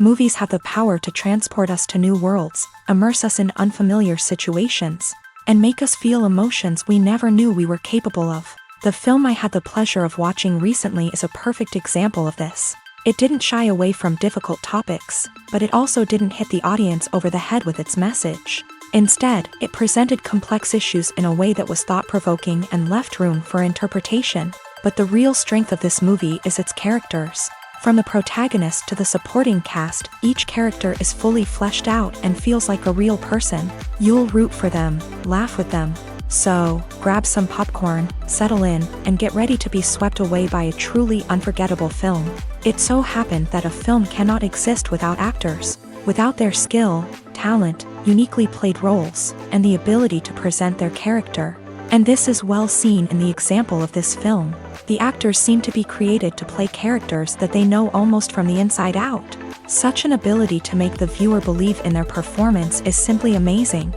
Movies have the power to transport us to new worlds, immerse us in unfamiliar situations, and make us feel emotions we never knew we were capable of. The film I had the pleasure of watching recently is a perfect example of this. It didn't shy away from difficult topics, but it also didn't hit the audience over the head with its message. Instead, it presented complex issues in a way that was thought-provoking and left room for interpretation. But the real strength of this movie is its characters. From the protagonist to the supporting cast, each character is fully fleshed out and feels like a real person. You'll root for them, laugh with them. So, grab some popcorn, settle in, and get ready to be swept away by a truly unforgettable film. It so happened that a film cannot exist without actors. Without their skill, talent, uniquely played roles, and the ability to present their character. And this is well seen in the example of this film. The actors seem to be created to play characters that they know almost from the inside out. Such an ability to make the viewer believe in their performance is simply amazing.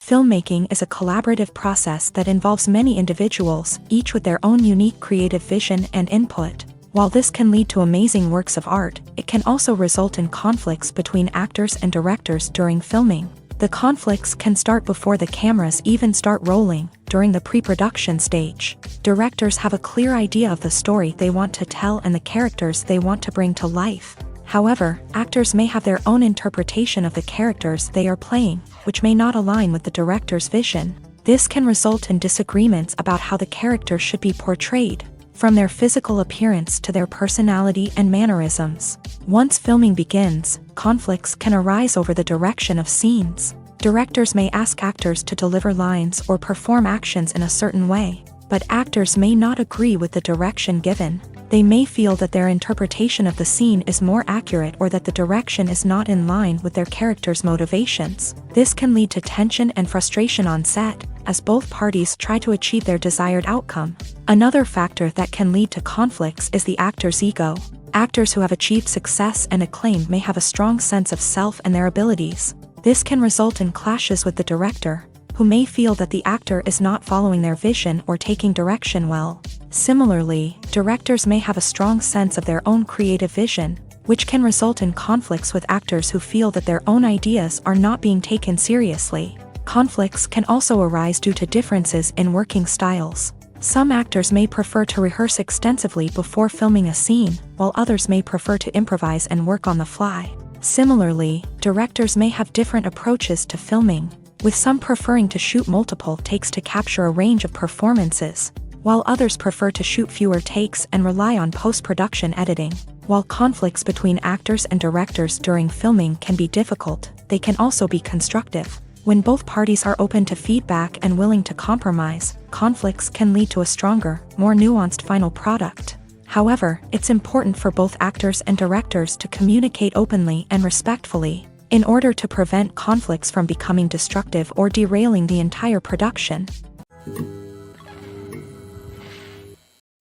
Filmmaking is a collaborative process that involves many individuals, each with their own unique creative vision and input. While this can lead to amazing works of art, it can also result in conflicts between actors and directors during filming. The conflicts can start before the cameras even start rolling, during the pre-production stage. Directors have a clear idea of the story they want to tell and the characters they want to bring to life. However, actors may have their own interpretation of the characters they are playing, which may not align with the director's vision. This can result in disagreements about how the character should be portrayed, from their physical appearance to their personality and mannerisms. Once filming begins, conflicts can arise over the direction of scenes. Directors may ask actors to deliver lines or perform actions in a certain way, but actors may not agree with the direction given. They may feel that their interpretation of the scene is more accurate or that the direction is not in line with their character's motivations. This can lead to tension and frustration on set, as both parties try to achieve their desired outcome. Another factor that can lead to conflicts is the actor's ego. Actors who have achieved success and acclaim may have a strong sense of self and their abilities. This can result in clashes with the director, who may feel that the actor is not following their vision or taking direction well. Similarly, directors may have a strong sense of their own creative vision, which can result in conflicts with actors who feel that their own ideas are not being taken seriously. Conflicts can also arise due to differences in working styles. Some actors may prefer to rehearse extensively before filming a scene, while others may prefer to improvise and work on the fly. Similarly, directors may have different approaches to filming, with some preferring to shoot multiple takes to capture a range of performances, while others prefer to shoot fewer takes and rely on post-production editing. While conflicts between actors and directors during filming can be difficult, they can also be constructive. When both parties are open to feedback and willing to compromise, conflicts can lead to a stronger, more nuanced final product. However, it's important for both actors and directors to communicate openly and respectfully, in order to prevent conflicts from becoming destructive or derailing the entire production.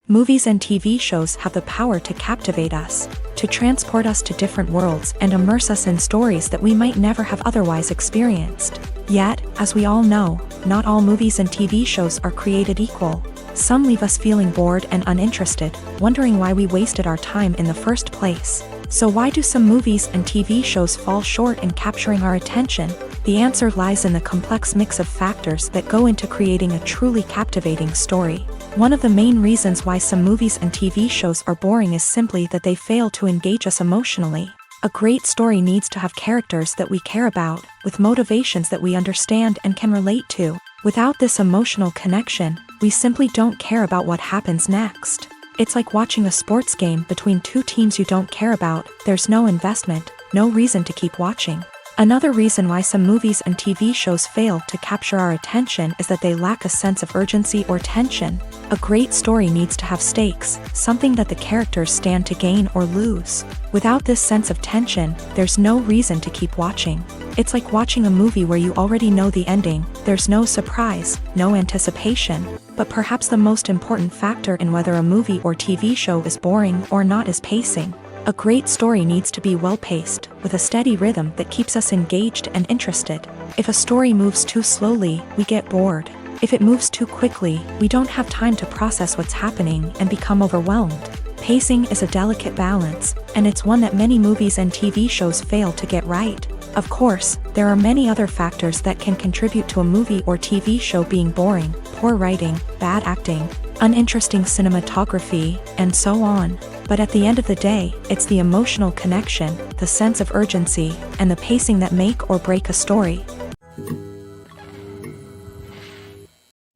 Movies and TV shows have the power to captivate us, to transport us to different worlds and immerse us in stories that we might never have otherwise experienced. Yet, as we all know, not all movies and TV shows are created equal. Some leave us feeling bored and uninterested, wondering why we wasted our time in the first place. So why do some movies and TV shows fall short in capturing our attention? The answer lies in the complex mix of factors that go into creating a truly captivating story. One of the main reasons why some movies and TV shows are boring is simply that they fail to engage us emotionally. A great story needs to have characters that we care about, with motivations that we understand and can relate to. Without this emotional connection, we simply don't care about what happens next. It's like watching a sports game between two teams you don't care about. There's no investment, no reason to keep watching. Another reason why some movies and TV shows fail to capture our attention is that they lack a sense of urgency or tension. A great story needs to have stakes, something that the characters stand to gain or lose. Without this sense of tension, there's no reason to keep watching. It's like watching a movie where you already know the ending. There's no surprise, no anticipation. But perhaps the most important factor in whether a movie or TV show is boring or not is pacing. A great story needs to be well-paced, with a steady rhythm that keeps us engaged and interested. If a story moves too slowly, we get bored. If it moves too quickly, we don't have time to process what's happening and become overwhelmed. Pacing is a delicate balance, and it's one that many movies and TV shows fail to get right. Of course, there are many other factors that can contribute to a movie or TV show being boring: poor writing, bad acting, uninteresting cinematography, and so on. But at the end of the day, it's the emotional connection, the sense of urgency, and the pacing that make or break a story.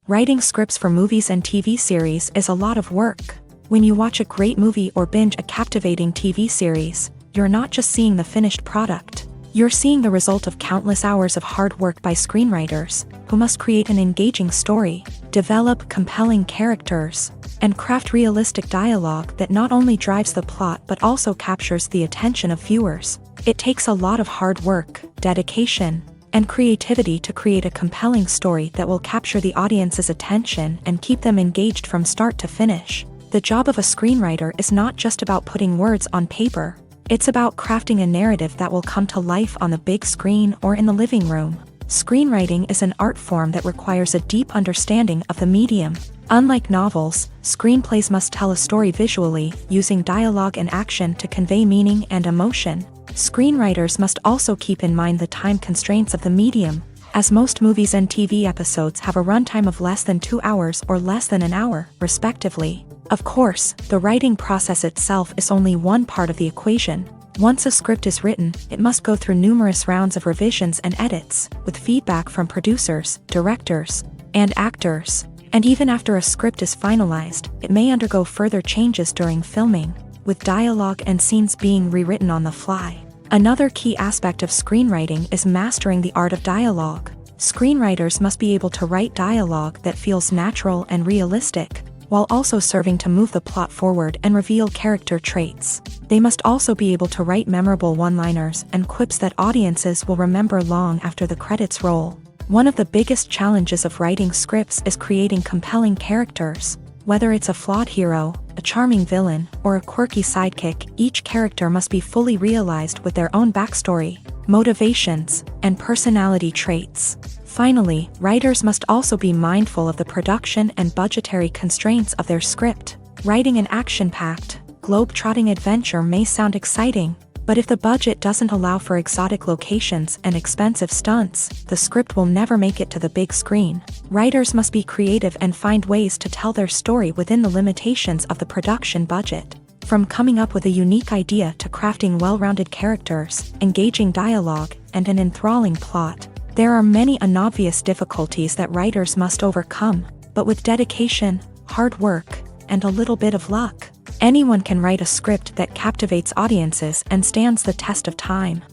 Writing scripts for movies and TV series is a lot of work. When you watch a great movie or binge a captivating TV series, you're not just seeing the finished product. You're seeing the result of countless hours of hard work by screenwriters, who must create an engaging story, develop compelling characters, and craft realistic dialogue that not only drives the plot but also captures the attention of viewers. It takes a lot of hard work, dedication, and creativity to create a compelling story that will capture the audience's attention and keep them engaged from start to finish. The job of a screenwriter is not just about putting words on paper. It's about crafting a narrative that will come to life on the big screen or in the living room. Screenwriting is an art form that requires a deep understanding of the medium. Unlike novels, screenplays must tell a story visually, using dialogue and action to convey meaning and emotion. Screenwriters must also keep in mind the time constraints of the medium, as most movies and TV episodes have a runtime of less than 2 hours or less than an hour, respectively. Of course, the writing process itself is only one part of the equation. Once a script is written, it must go through numerous rounds of revisions and edits, with feedback from producers, directors, and actors. And even after a script is finalized, it may undergo further changes during filming, with dialogue and scenes being rewritten on the fly. Another key aspect of screenwriting is mastering the art of dialogue. Screenwriters must be able to write dialogue that feels natural and realistic, while also serving to move the plot forward and reveal character traits. They must also be able to write memorable one-liners and quips that audiences will remember long after the credits roll. One of the biggest challenges of writing scripts is creating compelling characters. Whether it's a flawed hero, a charming villain, or a quirky sidekick, each character must be fully realized with their own backstory, motivations, and personality traits. Finally, writers must also be mindful of the production and budgetary constraints of their script. Writing an action-packed, globe-trotting adventure may sound exciting, but if the budget doesn't allow for exotic locations and expensive stunts, the script will never make it to the big screen. Writers must be creative and find ways to tell their story within the limitations of the production budget. From coming up with a unique idea to crafting well-rounded characters, engaging dialogue, and an enthralling plot, there are many unobvious difficulties that writers must overcome, but with dedication, hard work, and a little bit of luck, anyone can write a script that captivates audiences and stands the test of time.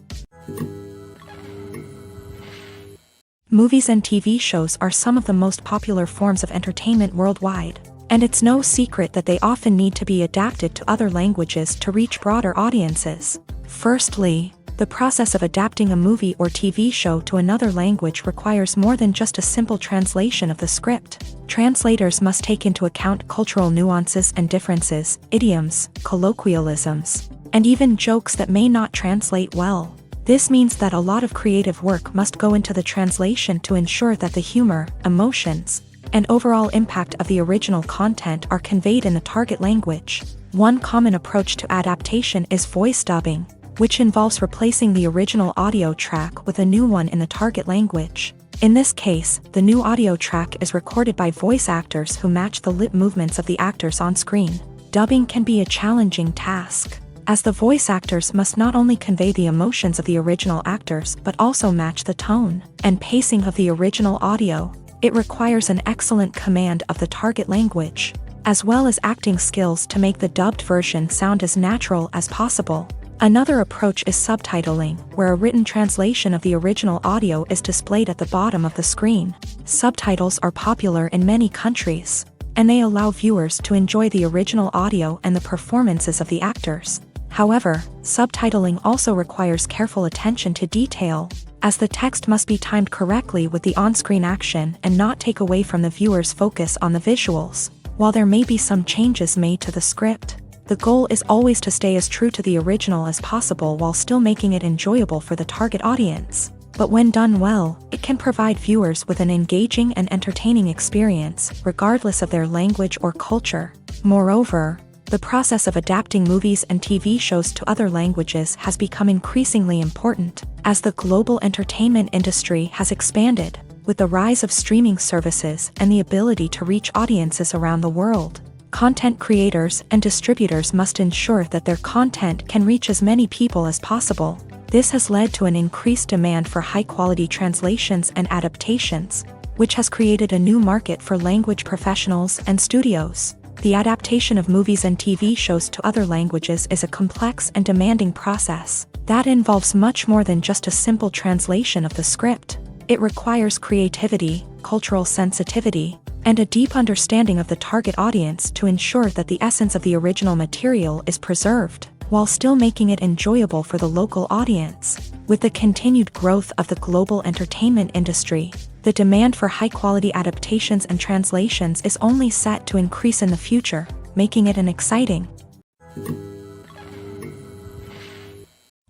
Movies and TV shows are some of the most popular forms of entertainment worldwide, and it's no secret that they often need to be adapted to other languages to reach broader audiences. Firstly, the process of adapting a movie or TV show to another language requires more than just a simple translation of the script. Translators must take into account cultural nuances and differences, idioms, colloquialisms, and even jokes that may not translate well. This means that a lot of creative work must go into the translation to ensure that the humor, emotions, and overall impact of the original content are conveyed in the target language. One common approach to adaptation is voice dubbing, which involves replacing the original audio track with a new one in the target language. In this case, the new audio track is recorded by voice actors who match the lip movements of the actors on screen. Dubbing can be a challenging task, as the voice actors must not only convey the emotions of the original actors but also match the tone and pacing of the original audio. It requires an excellent command of the target language, as well as acting skills to make the dubbed version sound as natural as possible. Another approach is subtitling, where a written translation of the original audio is displayed at the bottom of the screen. Subtitles are popular in many countries, and they allow viewers to enjoy the original audio and the performances of the actors. However, subtitling also requires careful attention to detail, as the text must be timed correctly with the on-screen action and not take away from the viewer's focus on the visuals. While there may be some changes made to the script, the goal is always to stay as true to the original as possible while still making it enjoyable for the target audience. But when done well, it can provide viewers with an engaging and entertaining experience, regardless of their language or culture. Moreover, the process of adapting movies and TV shows to other languages has become increasingly important, as the global entertainment industry has expanded, with the rise of streaming services and the ability to reach audiences around the world. Content creators and distributors must ensure that their content can reach as many people as possible. This has led to an increased demand for high-quality translations and adaptations, which has created a new market for language professionals and studios. The adaptation of movies and TV shows to other languages is a complex and demanding process that involves much more than just a simple translation of the script. It requires creativity, cultural sensitivity, and a deep understanding of the target audience to ensure that the essence of the original material is preserved, while still making it enjoyable for the local audience. With the continued growth of the global entertainment industry, the demand for high-quality adaptations and translations is only set to increase in the future, making it an exciting.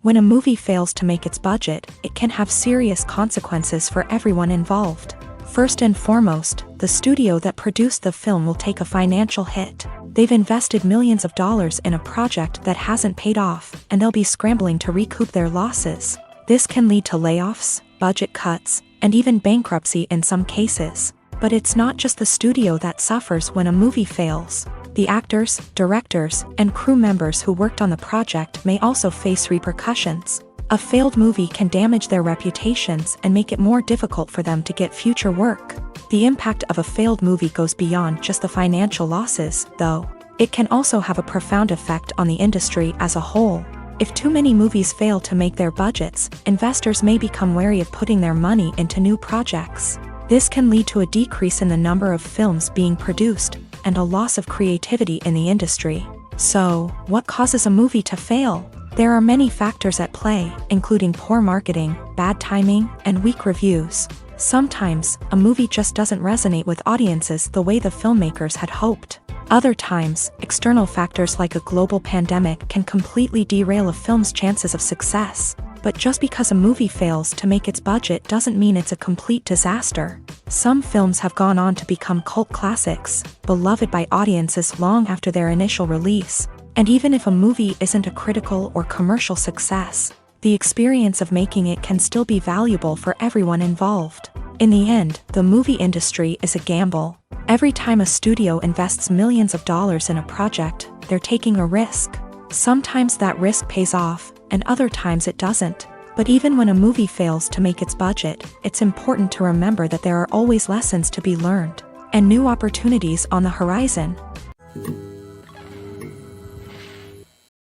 When a movie fails to make its budget, it can have serious consequences for everyone involved. First and foremost, the studio that produced the film will take a financial hit. They've invested millions of dollars in a project that hasn't paid off, and they'll be scrambling to recoup their losses. This can lead to layoffs, budget cuts, and even bankruptcy in some cases. But it's not just the studio that suffers when a movie fails. The actors, directors, and crew members who worked on the project may also face repercussions. A failed movie can damage their reputations and make it more difficult for them to get future work. The impact of a failed movie goes beyond just the financial losses, though. It can also have a profound effect on the industry as a whole. If too many movies fail to make their budgets, investors may become wary of putting their money into new projects. This can lead to a decrease in the number of films being produced, and a loss of creativity in the industry. So, what causes a movie to fail? There are many factors at play, including poor marketing, bad timing, and weak reviews. Sometimes, a movie just doesn't resonate with audiences the way the filmmakers had hoped. Other times, external factors like a global pandemic can completely derail a film's chances of success. But just because a movie fails to make its budget doesn't mean it's a complete disaster. Some films have gone on to become cult classics, beloved by audiences long after their initial release. And even if a movie isn't a critical or commercial success, the experience of making it can still be valuable for everyone involved. In the end, the movie industry is a gamble. Every time a studio invests millions of dollars in a project, they're taking a risk. Sometimes that risk pays off, and other times it doesn't. But even when a movie fails to make its budget, it's important to remember that there are always lessons to be learned, and new opportunities on the horizon.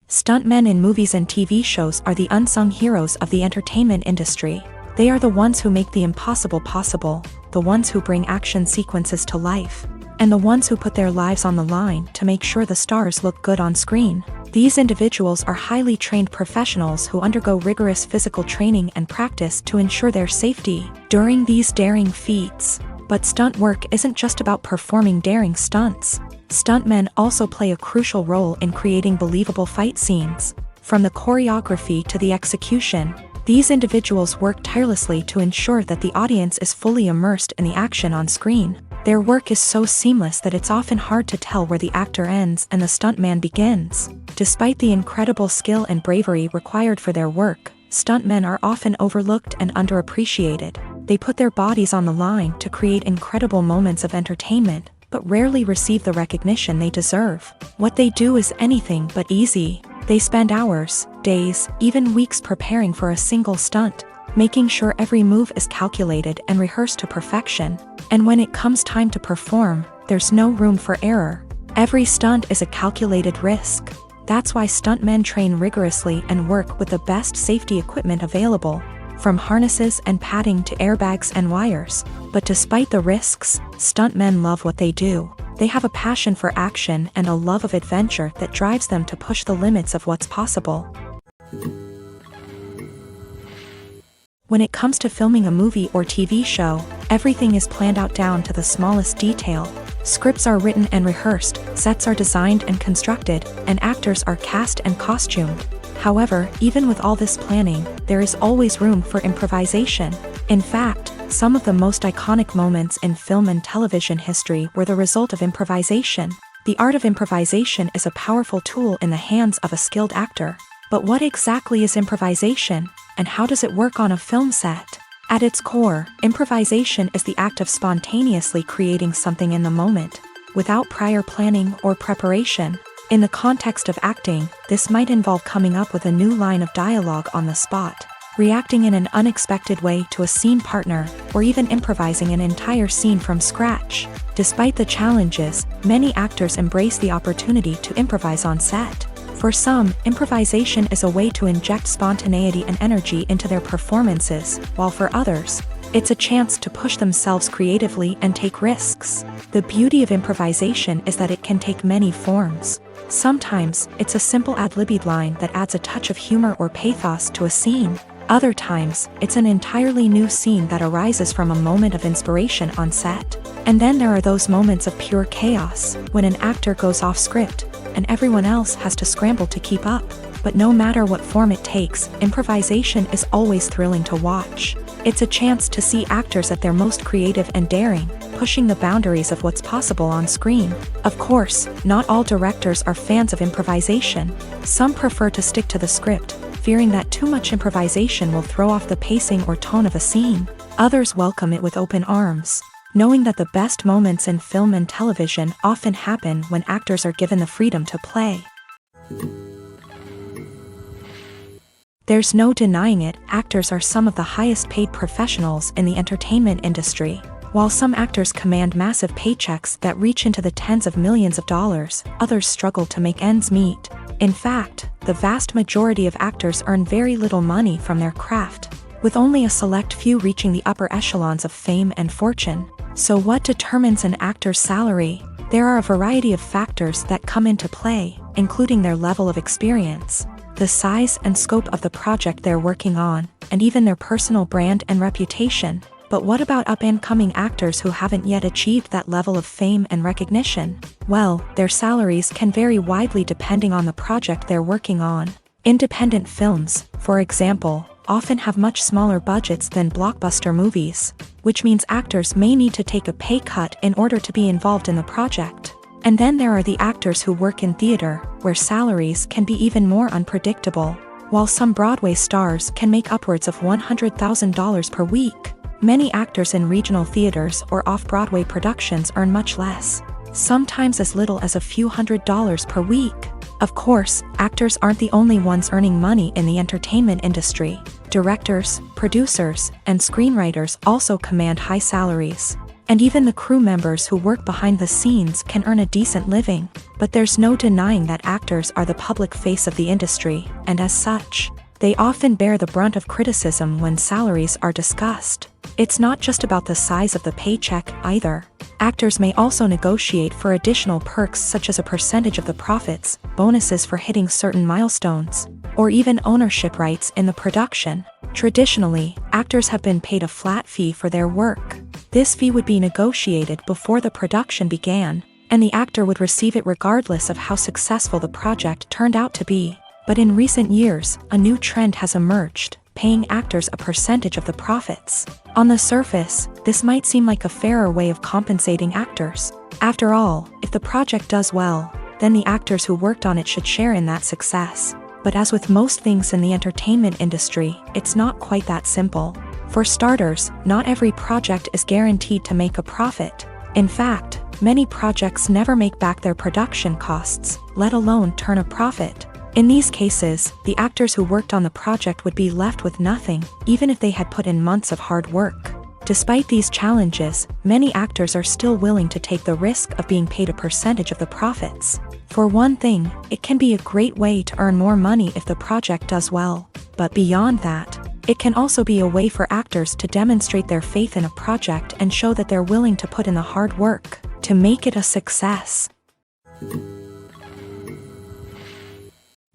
Stuntmen in movies and TV shows are the unsung heroes of the entertainment industry. They are the ones who make the impossible possible, the ones who bring action sequences to life, and the ones who put their lives on the line to make sure the stars look good on screen. These individuals are highly trained professionals who undergo rigorous physical training and practice to ensure their safety during these daring feats. But stunt work isn't just about performing daring stunts. Stuntmen also play a crucial role in creating believable fight scenes. From the choreography to the execution, these individuals work tirelessly to ensure that the audience is fully immersed in the action on screen. Their work is so seamless that it's often hard to tell where the actor ends and the stuntman begins. Despite the incredible skill and bravery required for their work, stuntmen are often overlooked and underappreciated. They put their bodies on the line to create incredible moments of entertainment, but rarely receive the recognition they deserve. What they do is anything but easy. They spend hours, days, even weeks preparing for a single stunt, making sure every move is calculated and rehearsed to perfection. And when it comes time to perform, there's no room for error. Every stunt is a calculated risk. That's why stuntmen train rigorously and work with the best safety equipment available, from harnesses and padding to airbags and wires. But despite the risks, stuntmen love what they do. They have a passion for action and a love of adventure that drives them to push the limits of what's possible. When it comes to filming a movie or TV show, everything is planned out down to the smallest detail. Scripts are written and rehearsed, sets are designed and constructed, and actors are cast and costumed. However, even with all this planning, there is always room for improvisation. In fact, some of the most iconic moments in film and television history were the result of improvisation. The art of improvisation is a powerful tool in the hands of a skilled actor. But what exactly is improvisation, and how does it work on a film set? At its core, improvisation is the act of spontaneously creating something in the moment, without prior planning or preparation. In the context of acting, this might involve coming up with a new line of dialogue on the spot, reacting in an unexpected way to a scene partner, or even improvising an entire scene from scratch. Despite the challenges, many actors embrace the opportunity to improvise on set. For some, improvisation is a way to inject spontaneity and energy into their performances, while for others, it's a chance to push themselves creatively and take risks. The beauty of improvisation is that it can take many forms. Sometimes, it's a simple ad-libbed line that adds a touch of humor or pathos to a scene. Other times, it's an entirely new scene that arises from a moment of inspiration on set. And then there are those moments of pure chaos, when an actor goes off script, and everyone else has to scramble to keep up. But no matter what form it takes, improvisation is always thrilling to watch. It's a chance to see actors at their most creative and daring, pushing the boundaries of what's possible on screen. Of course, not all directors are fans of improvisation. Some prefer to stick to the script, fearing that too much improvisation will throw off the pacing or tone of a scene. Others welcome it with open arms, knowing that the best moments in film and television often happen when actors are given the freedom to play. There's no denying it, actors are some of the highest paid professionals in the entertainment industry. While some actors command massive paychecks that reach into the tens of millions of dollars, others struggle to make ends meet. In fact, the vast majority of actors earn very little money from their craft, with only a select few reaching the upper echelons of fame and fortune. So what determines an actor's salary? There are a variety of factors that come into play, including their level of experience, the size and scope of the project they're working on, and even their personal brand and reputation. But what about up-and-coming actors who haven't yet achieved that level of fame and recognition? Well, their salaries can vary widely depending on the project they're working on. Independent films, for example, often have much smaller budgets than blockbuster movies, which means actors may need to take a pay cut in order to be involved in the project. And then there are the actors who work in theater, where salaries can be even more unpredictable. While some Broadway stars can make upwards of $100,000 per week, many actors in regional theaters or off-Broadway productions earn much less, sometimes as little as a few $100s per week. Of course, actors aren't the only ones earning money in the entertainment industry. Directors, producers, and screenwriters also command high salaries. And even the crew members who work behind the scenes can earn a decent living. But there's no denying that actors are the public face of the industry, and as such, they often bear the brunt of criticism when salaries are discussed. It's not just about the size of the paycheck, either. Actors may also negotiate for additional perks such as a percentage of the profits, bonuses for hitting certain milestones, or even ownership rights in the production. Traditionally, actors have been paid a flat fee for their work. This fee would be negotiated before the production began, and the actor would receive it regardless of how successful the project turned out to be. But in recent years, a new trend has emerged, paying actors a percentage of the profits. On the surface, this might seem like a fairer way of compensating actors. After all, if the project does well, then the actors who worked on it should share in that success. But as with most things in the entertainment industry, it's not quite that simple. For starters, not every project is guaranteed to make a profit. In fact, many projects never make back their production costs, let alone turn a profit. In these cases, the actors who worked on the project would be left with nothing, even if they had put in months of hard work. Despite these challenges, many actors are still willing to take the risk of being paid a percentage of the profits. For one thing, it can be a great way to earn more money if the project does well. But beyond that, it can also be a way for actors to demonstrate their faith in a project and show that they're willing to put in the hard work to make it a success.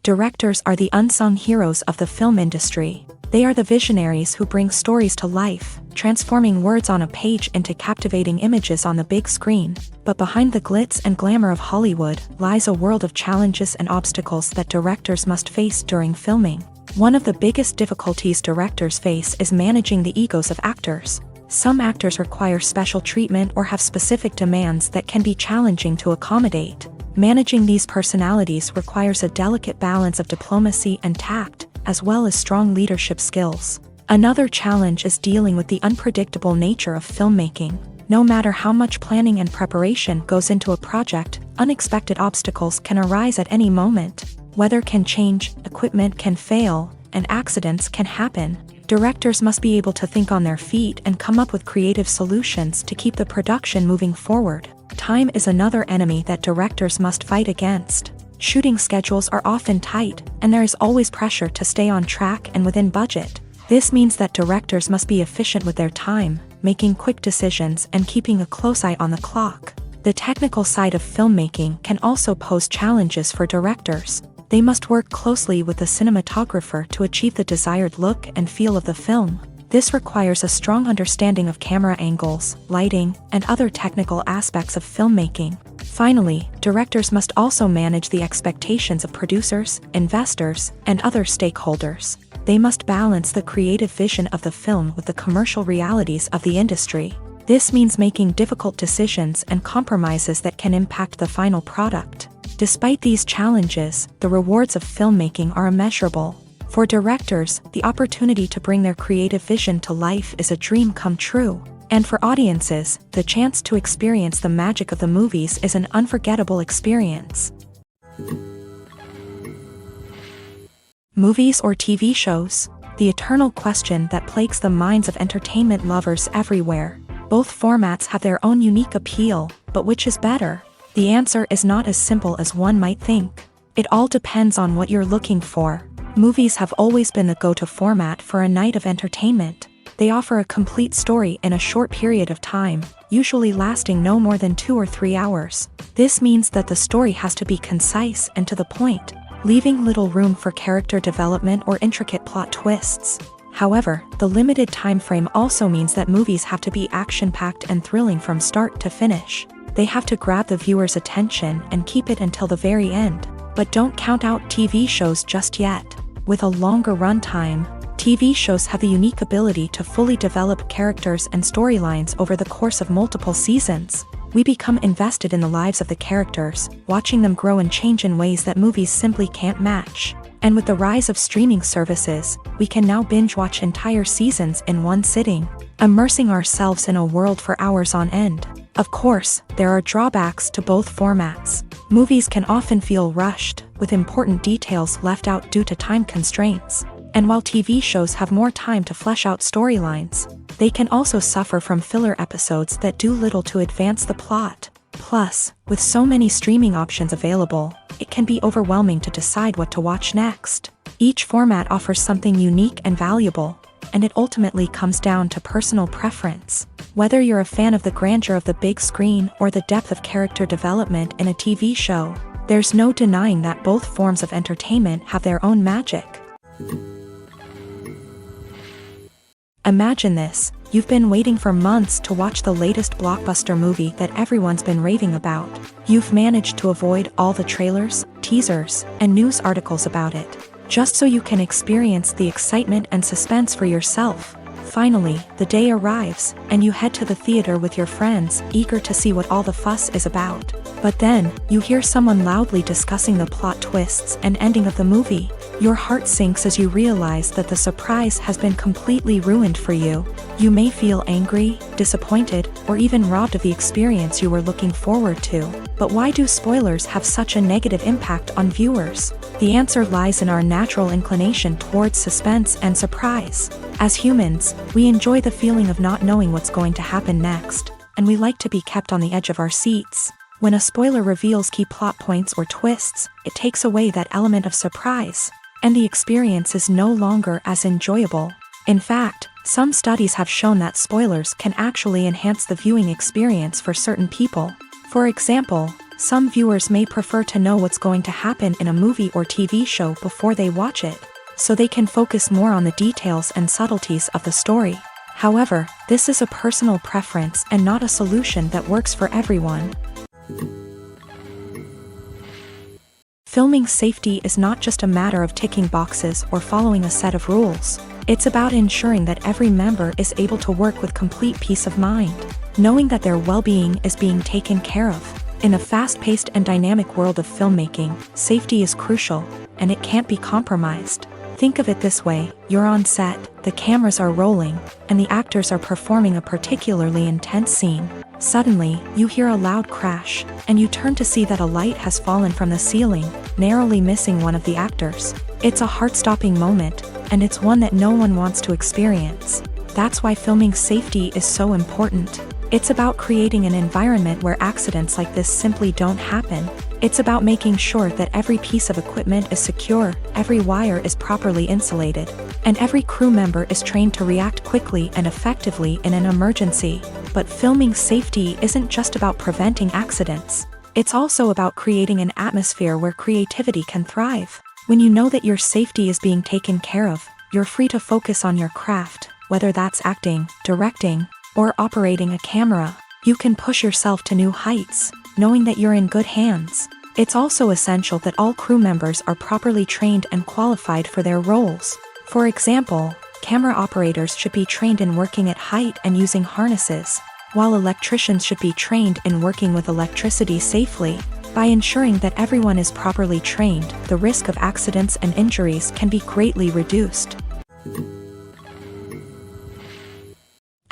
Directors are the unsung heroes of the film industry. They are the visionaries who bring stories to life, transforming words on a page into captivating images on the big screen. But behind the glitz and glamour of Hollywood lies a world of challenges and obstacles that directors must face during filming. One of the biggest difficulties directors face is managing the egos of actors. Some actors require special treatment or have specific demands that can be challenging to accommodate. Managing these personalities requires a delicate balance of diplomacy and tact, as well as strong leadership skills. Another challenge is dealing with the unpredictable nature of filmmaking. No matter how much planning and preparation goes into a project, unexpected obstacles can arise at any moment. Weather can change, equipment can fail, and accidents can happen. Directors must be able to think on their feet and come up with creative solutions to keep the production moving forward. Time is another enemy that directors must fight against. Shooting schedules are often tight, and there is always pressure to stay on track and within budget. This means that directors must be efficient with their time, making quick decisions and keeping a close eye on the clock. The technical side of filmmaking can also pose challenges for directors. They must work closely with the cinematographer to achieve the desired look and feel of the film. This requires a strong understanding of camera angles, lighting, and other technical aspects of filmmaking. Finally, directors must also manage the expectations of producers, investors, and other stakeholders. They must balance the creative vision of the film with the commercial realities of the industry. This means making difficult decisions and compromises that can impact the final product. Despite these challenges, the rewards of filmmaking are immeasurable. For directors, the opportunity to bring their creative vision to life is a dream come true. And for audiences, the chance to experience the magic of the movies is an unforgettable experience. Movies or TV shows? The eternal question that plagues the minds of entertainment lovers everywhere. Both formats have their own unique appeal, but which is better? The answer is not as simple as one might think. It all depends on what you're looking for. Movies have always been the go-to format for a night of entertainment. They offer a complete story in a short period of time, usually lasting no more than 2 or 3 hours. This means that the story has to be concise and to the point, leaving little room for character development or intricate plot twists. However, the limited time frame also means that movies have to be action-packed and thrilling from start to finish. They have to grab the viewer's attention and keep it until the very end. But don't count out TV shows just yet. With a longer runtime, TV shows have the unique ability to fully develop characters and storylines over the course of multiple seasons. We become invested in the lives of the characters, watching them grow and change in ways that movies simply can't match. And with the rise of streaming services, we can now binge-watch entire seasons in one sitting, immersing ourselves in a world for hours on end. Of course, there are drawbacks to both formats. Movies can often feel rushed, with important details left out due to time constraints. And while TV shows have more time to flesh out storylines, they can also suffer from filler episodes that do little to advance the plot. Plus, with so many streaming options available, it can be overwhelming to decide what to watch next. Each format offers something unique and valuable, and it ultimately comes down to personal preference. Whether you're a fan of the grandeur of the big screen or the depth of character development in a TV show, there's no denying that both forms of entertainment have their own magic. Imagine this. You've been waiting for months to watch the latest blockbuster movie that everyone's been raving about. You've managed to avoid all the trailers, teasers, and news articles about it, just so you can experience the excitement and suspense for yourself. Finally, the day arrives, and you head to the theater with your friends, eager to see what all the fuss is about. But then, you hear someone loudly discussing the plot twists and ending of the movie. Your heart sinks as you realize that the surprise has been completely ruined for you. You may feel angry, disappointed, or even robbed of the experience you were looking forward to. But why do spoilers have such a negative impact on viewers? The answer lies in our natural inclination towards suspense and surprise. As humans, we enjoy the feeling of not knowing what's going to happen next, and we like to be kept on the edge of our seats. When a spoiler reveals key plot points or twists, it takes away that element of surprise, and the experience is no longer as enjoyable. In fact, some studies have shown that spoilers can actually enhance the viewing experience for certain people. For example, some viewers may prefer to know what's going to happen in a movie or TV show before they watch it, so they can focus more on the details and subtleties of the story. However, this is a personal preference and not a solution that works for everyone. Filming safety is not just a matter of ticking boxes or following a set of rules. It's about ensuring that every member is able to work with complete peace of mind, knowing that their well-being is being taken care of. In a fast-paced and dynamic world of filmmaking, safety is crucial, and it can't be compromised. Think of it this way: you're on set, the cameras are rolling, and the actors are performing a particularly intense scene. Suddenly, you hear a loud crash, and you turn to see that a light has fallen from the ceiling, narrowly missing one of the actors. It's a heart-stopping moment, and it's one that no one wants to experience. That's why filming safety is so important. It's about creating an environment where accidents like this simply don't happen. It's about making sure that every piece of equipment is secure, every wire is properly insulated, and every crew member is trained to react quickly and effectively in an emergency. But filming safety isn't just about preventing accidents. It's also about creating an atmosphere where creativity can thrive. When you know that your safety is being taken care of, you're free to focus on your craft, whether that's acting, directing, or operating a camera. You can push yourself to new heights, knowing that you're in good hands. It's also essential that all crew members are properly trained and qualified for their roles. For example, camera operators should be trained in working at height and using harnesses, while electricians should be trained in working with electricity safely. By ensuring that everyone is properly trained, the risk of accidents and injuries can be greatly reduced.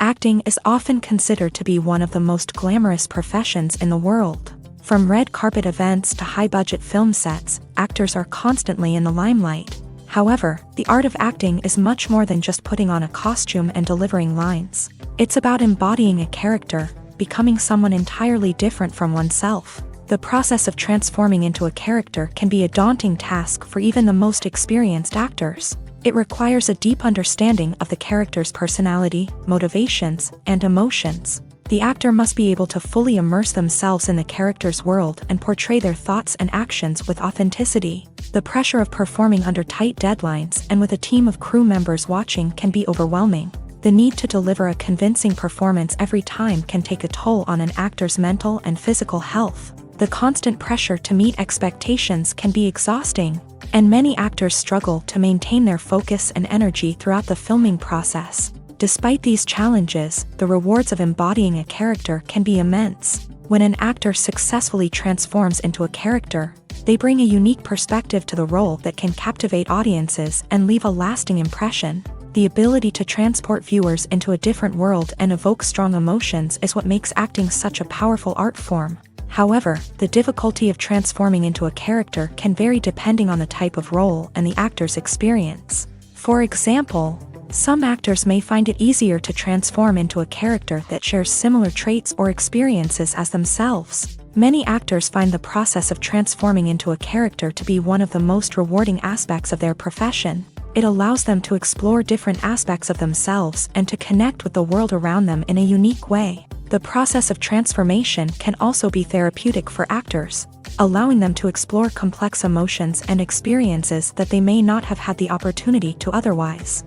Acting is often considered to be one of the most glamorous professions in the world. From red carpet events to high-budget film sets, actors are constantly in the limelight. However, the art of acting is much more than just putting on a costume and delivering lines. It's about embodying a character, becoming someone entirely different from oneself. The process of transforming into a character can be a daunting task for even the most experienced actors. It requires a deep understanding of the character's personality, motivations, and emotions. The actor must be able to fully immerse themselves in the character's world and portray their thoughts and actions with authenticity. The pressure of performing under tight deadlines and with a team of crew members watching can be overwhelming. The need to deliver a convincing performance every time can take a toll on an actor's mental and physical health. The constant pressure to meet expectations can be exhausting, and many actors struggle to maintain their focus and energy throughout the filming process. Despite these challenges, the rewards of embodying a character can be immense. When an actor successfully transforms into a character, they bring a unique perspective to the role that can captivate audiences and leave a lasting impression. The ability to transport viewers into a different world and evoke strong emotions is what makes acting such a powerful art form. However, the difficulty of transforming into a character can vary depending on the type of role and the actor's experience. For example, some actors may find it easier to transform into a character that shares similar traits or experiences as themselves. Many actors find the process of transforming into a character to be one of the most rewarding aspects of their profession. It allows them to explore different aspects of themselves and to connect with the world around them in a unique way. The process of transformation can also be therapeutic for actors, allowing them to explore complex emotions and experiences that they may not have had the opportunity to otherwise.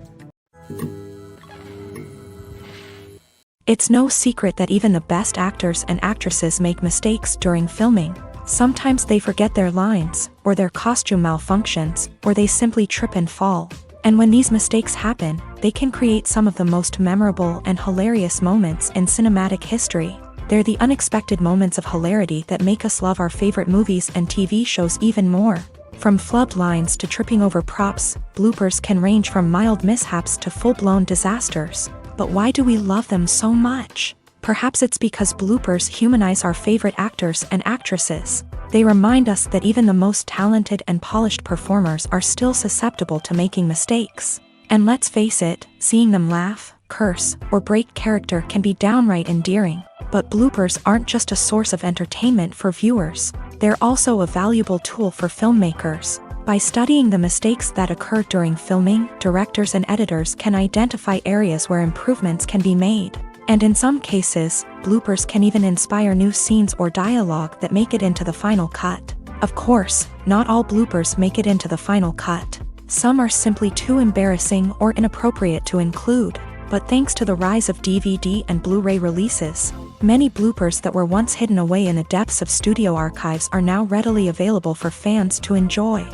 It's no secret that even the best actors and actresses make mistakes during filming. Sometimes they forget their lines, or their costume malfunctions, or they simply trip and fall. And when these mistakes happen, they can create some of the most memorable and hilarious moments in cinematic history. They're the unexpected moments of hilarity that make us love our favorite movies and TV shows even more. From flubbed lines to tripping over props, bloopers can range from mild mishaps to full-blown disasters. But why do we love them so much? Perhaps it's because bloopers humanize our favorite actors and actresses. They remind us that even the most talented and polished performers are still susceptible to making mistakes. And let's face it, seeing them laugh, curse, or break character can be downright endearing. But bloopers aren't just a source of entertainment for viewers. They're also a valuable tool for filmmakers. By studying the mistakes that occur during filming, directors and editors can identify areas where improvements can be made. And in some cases, bloopers can even inspire new scenes or dialogue that make it into the final cut. Of course, not all bloopers make it into the final cut. Some are simply too embarrassing or inappropriate to include. But thanks to the rise of DVD and Blu-ray releases, many bloopers that were once hidden away in the depths of studio archives are now readily available for fans to enjoy.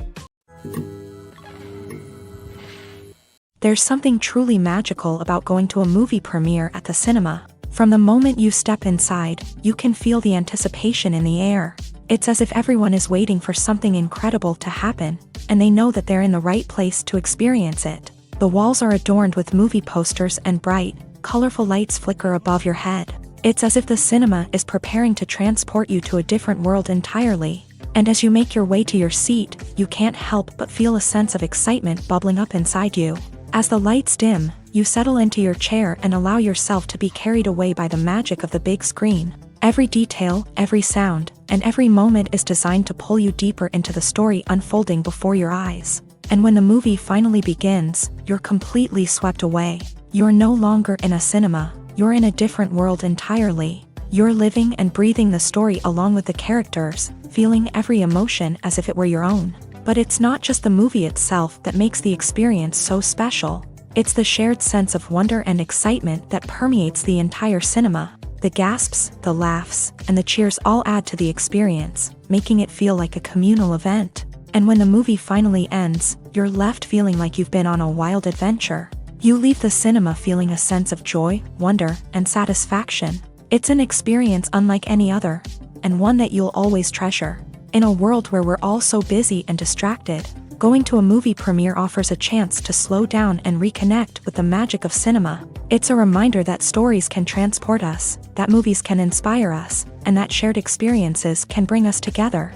There's something truly magical about going to a movie premiere at the cinema. From the moment you step inside, you can feel the anticipation in the air. It's as if everyone is waiting for something incredible to happen, and they know that they're in the right place to experience it. The walls are adorned with movie posters and bright, colorful lights flicker above your head. It's as if the cinema is preparing to transport you to a different world entirely. And as you make your way to your seat, you can't help but feel a sense of excitement bubbling up inside you. As the lights dim, you settle into your chair and allow yourself to be carried away by the magic of the big screen. Every detail, every sound, and every moment is designed to pull you deeper into the story unfolding before your eyes. And when the movie finally begins, you're completely swept away. You're no longer in a cinema, you're in a different world entirely. You're living and breathing the story along with the characters, feeling every emotion as if it were your own. But it's not just the movie itself that makes the experience so special. It's the shared sense of wonder and excitement that permeates the entire cinema. The gasps, the laughs, and the cheers all add to the experience, making it feel like a communal event. And when the movie finally ends, you're left feeling like you've been on a wild adventure. You leave the cinema feeling a sense of joy, wonder, and satisfaction. It's an experience unlike any other, and one that you'll always treasure. In a world where we're all so busy and distracted, going to a movie premiere offers a chance to slow down and reconnect with the magic of cinema. It's a reminder that stories can transport us, that movies can inspire us, and that shared experiences can bring us together.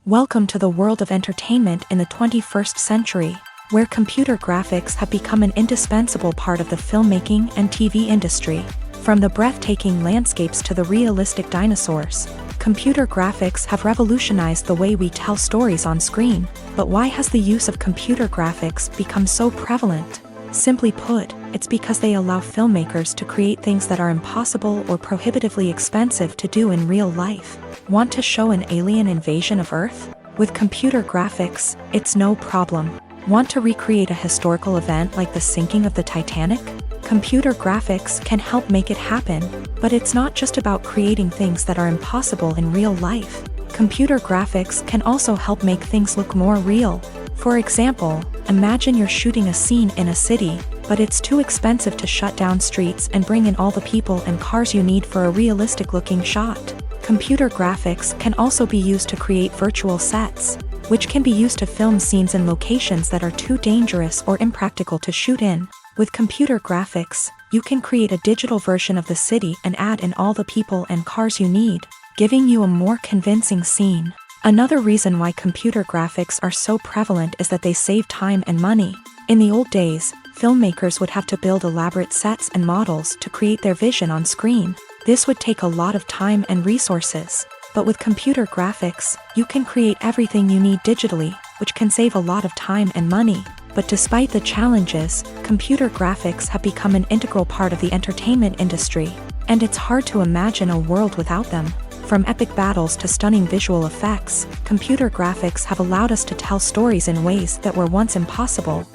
Welcome to the world of entertainment in the 21st century, where computer graphics have become an indispensable part of the filmmaking and TV industry. From the breathtaking landscapes to the realistic dinosaurs, computer graphics have revolutionized the way we tell stories on screen. But why has the use of computer graphics become so prevalent? Simply put, it's because they allow filmmakers to create things that are impossible or prohibitively expensive to do in real life. Want to show an alien invasion of Earth? With computer graphics, it's no problem. Want to recreate a historical event like the sinking of the Titanic? Computer graphics can help make it happen. But it's not just about creating things that are impossible in real life. Computer graphics can also help make things look more real. For example, imagine you're shooting a scene in a city, but it's too expensive to shut down streets and bring in all the people and cars you need for a realistic-looking shot. Computer graphics can also be used to create virtual sets, which can be used to film scenes in locations that are too dangerous or impractical to shoot in. With computer graphics, you can create a digital version of the city and add in all the people and cars you need, giving you a more convincing scene. Another reason why computer graphics are so prevalent is that they save time and money. In the old days, filmmakers would have to build elaborate sets and models to create their vision on screen. This would take a lot of time and resources. But with computer graphics, you can create everything you need digitally, which can save a lot of time and money. But despite the challenges, computer graphics have become an integral part of the entertainment industry, and it's hard to imagine a world without them. From epic battles to stunning visual effects, computer graphics have allowed us to tell stories in ways that were once impossible.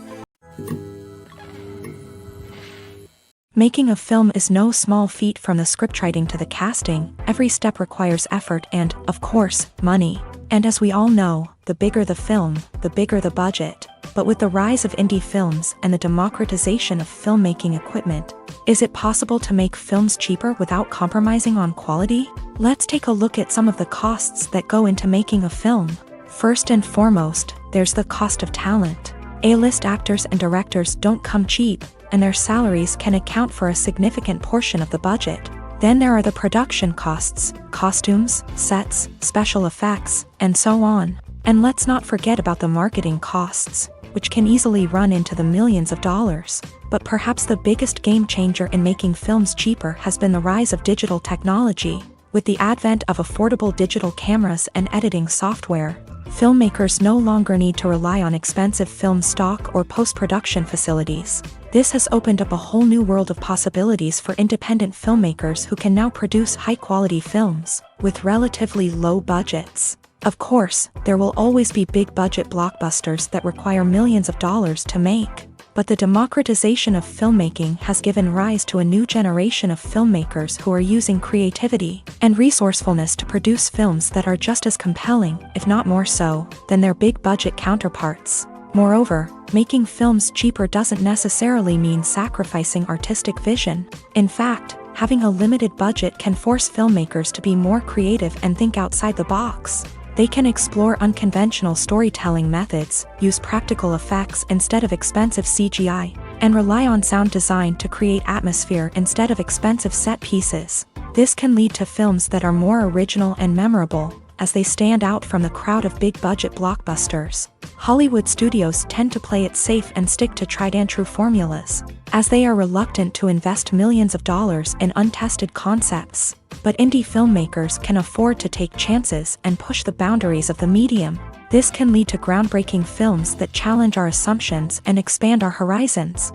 Making a film is no small feat. From the scriptwriting to the casting, every step requires effort and, of course, money. And as we all know, the bigger the film, the bigger the budget. But with the rise of indie films and the democratization of filmmaking equipment, is it possible to make films cheaper without compromising on quality? Let's take a look at some of the costs that go into making a film. First and foremost, there's the cost of talent. A-list actors and directors don't come cheap, and their salaries can account for a significant portion of the budget. Then there are the production costs, costumes, sets, special effects, and so on. And let's not forget about the marketing costs, which can easily run into the millions of dollars. But perhaps the biggest game changer in making films cheaper has been the rise of digital technology. With the advent of affordable digital cameras and editing software, filmmakers no longer need to rely on expensive film stock or post-production facilities. This has opened up a whole new world of possibilities for independent filmmakers who can now produce high-quality films with relatively low budgets. Of course, there will always be big-budget blockbusters that require millions of dollars to make. But the democratization of filmmaking has given rise to a new generation of filmmakers who are using creativity and resourcefulness to produce films that are just as compelling, if not more so, than their big-budget counterparts. Moreover, making films cheaper doesn't necessarily mean sacrificing artistic vision. In fact, having a limited budget can force filmmakers to be more creative and think outside the box. They can explore unconventional storytelling methods, use practical effects instead of expensive CGI, and rely on sound design to create atmosphere instead of expensive set pieces. This can lead to films that are more original and memorable, as they stand out from the crowd of big-budget blockbusters. Hollywood studios tend to play it safe and stick to tried-and-true formulas, as they are reluctant to invest millions of dollars in untested concepts. But indie filmmakers can afford to take chances and push the boundaries of the medium. This can lead to groundbreaking films that challenge our assumptions and expand our horizons.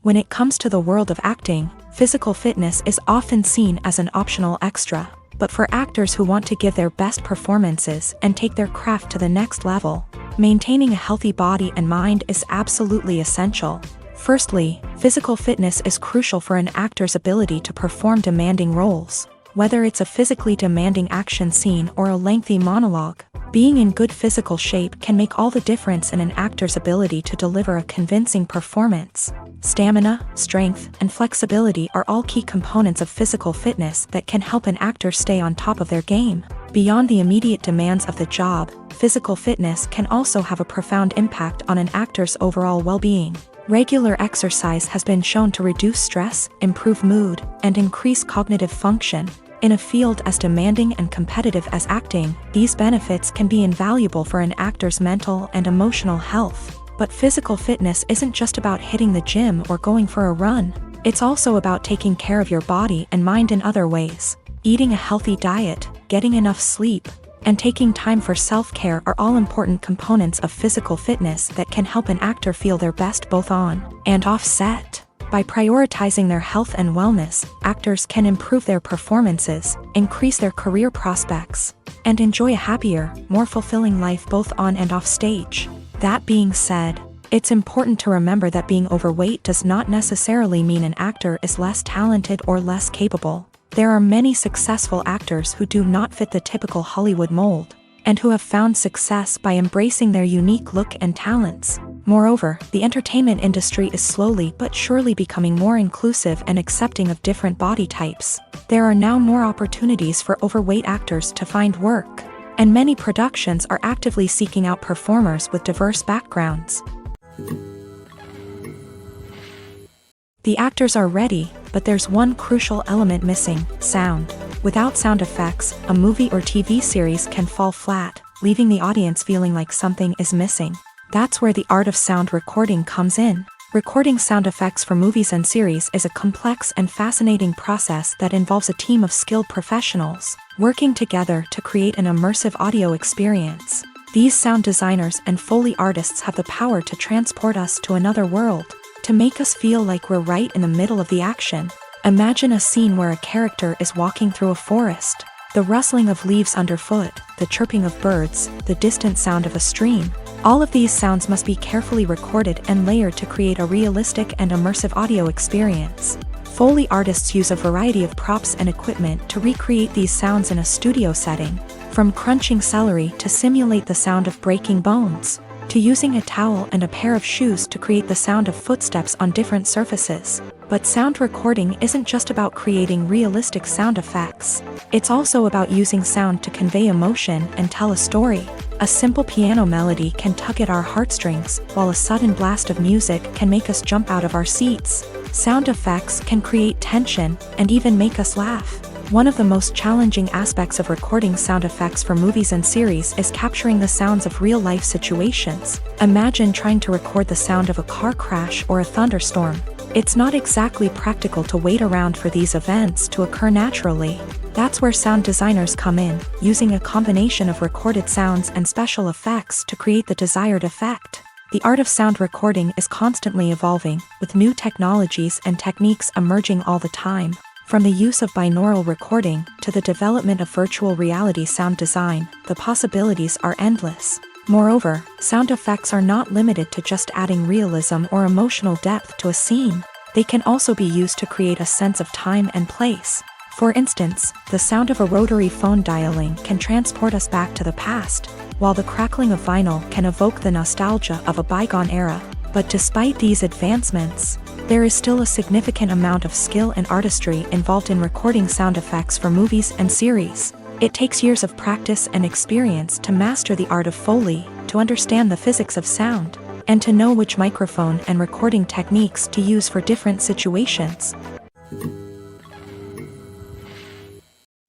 When it comes to the world of acting, physical fitness is often seen as an optional extra. But for actors who want to give their best performances and take their craft to the next level, maintaining a healthy body and mind is absolutely essential. Firstly, physical fitness is crucial for an actor's ability to perform demanding roles. Whether it's a physically demanding action scene or a lengthy monologue, being in good physical shape can make all the difference in an actor's ability to deliver a convincing performance. Stamina, strength, and flexibility are all key components of physical fitness that can help an actor stay on top of their game. Beyond the immediate demands of the job, physical fitness can also have a profound impact on an actor's overall well-being. Regular exercise has been shown to reduce stress, improve mood, and increase cognitive function. In a field as demanding and competitive as acting, these benefits can be invaluable for an actor's mental and emotional health. But physical fitness isn't just about hitting the gym or going for a run. It's also about taking care of your body and mind in other ways. Eating a healthy diet, getting enough sleep, and taking time for self-care are all important components of physical fitness that can help an actor feel their best both on and off set. By prioritizing their health and wellness, actors can improve their performances, increase their career prospects, and enjoy a happier, more fulfilling life both on and off stage. That being said, it's important to remember that being overweight does not necessarily mean an actor is less talented or less capable. There are many successful actors who do not fit the typical Hollywood mold, and who have found success by embracing their unique look and talents. Moreover, the entertainment industry is slowly but surely becoming more inclusive and accepting of different body types. There are now more opportunities for overweight actors to find work, and many productions are actively seeking out performers with diverse backgrounds. The actors are ready, but there's one crucial element missing: sound. Without sound effects, a movie or TV series can fall flat, leaving the audience feeling like something is missing. That's where the art of sound recording comes in. Recording sound effects for movies and series is a complex and fascinating process that involves a team of skilled professionals working together to create an immersive audio experience. These sound designers and Foley artists have the power to transport us to another world, to make us feel like we're right in the middle of the action. Imagine a scene where a character is walking through a forest. The rustling of leaves underfoot, the chirping of birds, the distant sound of a stream. All of these sounds must be carefully recorded and layered to create a realistic and immersive audio experience. Foley artists use a variety of props and equipment to recreate these sounds in a studio setting, from crunching celery to simulate the sound of breaking bones, to using a towel and a pair of shoes to create the sound of footsteps on different surfaces. But sound recording isn't just about creating realistic sound effects. It's also about using sound to convey emotion and tell a story. A simple piano melody can tug at our heartstrings, while a sudden blast of music can make us jump out of our seats. Sound effects can create tension and even make us laugh. One of the most challenging aspects of recording sound effects for movies and series is capturing the sounds of real-life situations. Imagine trying to record the sound of a car crash or a thunderstorm. It's not exactly practical to wait around for these events to occur naturally. That's where sound designers come in, using a combination of recorded sounds and special effects to create the desired effect. The art of sound recording is constantly evolving, with new technologies and techniques emerging all the time. From the use of binaural recording to the development of virtual reality sound design, the possibilities are endless. Moreover, sound effects are not limited to just adding realism or emotional depth to a scene. They can also be used to create a sense of time and place. For instance, the sound of a rotary phone dialing can transport us back to the past, while the crackling of vinyl can evoke the nostalgia of a bygone era. But despite these advancements, there is still a significant amount of skill and artistry involved in recording sound effects for movies and series. It takes years of practice and experience to master the art of Foley, to understand the physics of sound, and to know which microphone and recording techniques to use for different situations.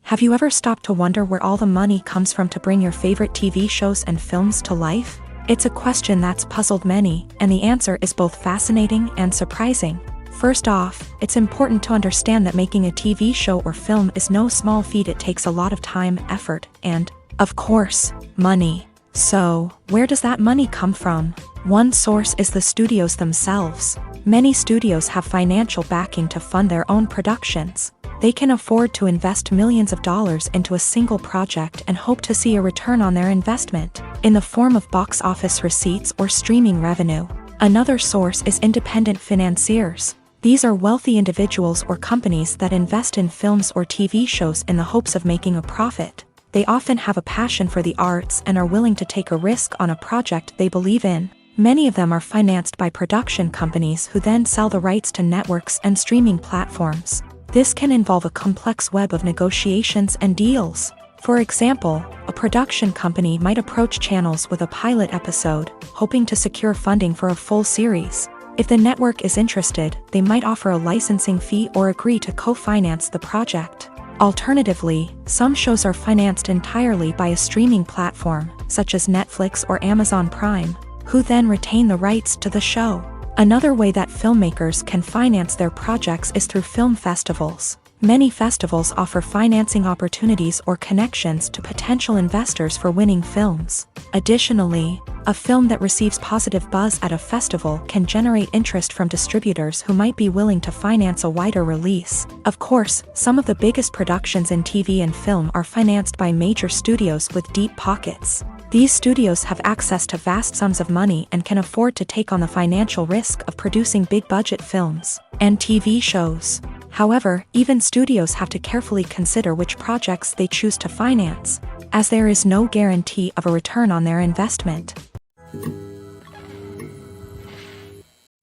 Have you ever stopped to wonder where all the money comes from to bring your favorite TV shows and films to life? It's a question that's puzzled many, and the answer is both fascinating and surprising. First off, it's important to understand that making a TV show or film is no small feat. It takes a lot of time, effort, and, of course, money. So, where does that money come from? One source is the studios themselves. Many studios have financial backing to fund their own productions. They can afford to invest millions of dollars into a single project and hope to see a return on their investment, in the form of box office receipts or streaming revenue. Another source is independent financiers. These are wealthy individuals or companies that invest in films or TV shows in the hopes of making a profit. They often have a passion for the arts and are willing to take a risk on a project they believe in. Many of them are financed by production companies who then sell the rights to networks and streaming platforms. This can involve a complex web of negotiations and deals. For example, a production company might approach channels with a pilot episode, hoping to secure funding for a full series. If the network is interested, they might offer a licensing fee or agree to co-finance the project. Alternatively, some shows are financed entirely by a streaming platform, such as Netflix or Amazon Prime, who then retain the rights to the show. Another way that filmmakers can finance their projects is through film festivals. Many festivals offer financing opportunities or connections to potential investors for winning films. Additionally, a film that receives positive buzz at a festival can generate interest from distributors who might be willing to finance a wider release. Of course, some of the biggest productions in TV and film are financed by major studios with deep pockets. These studios have access to vast sums of money and can afford to take on the financial risk of producing big-budget films and TV shows. However, even studios have to carefully consider which projects they choose to finance, as there is no guarantee of a return on their investment.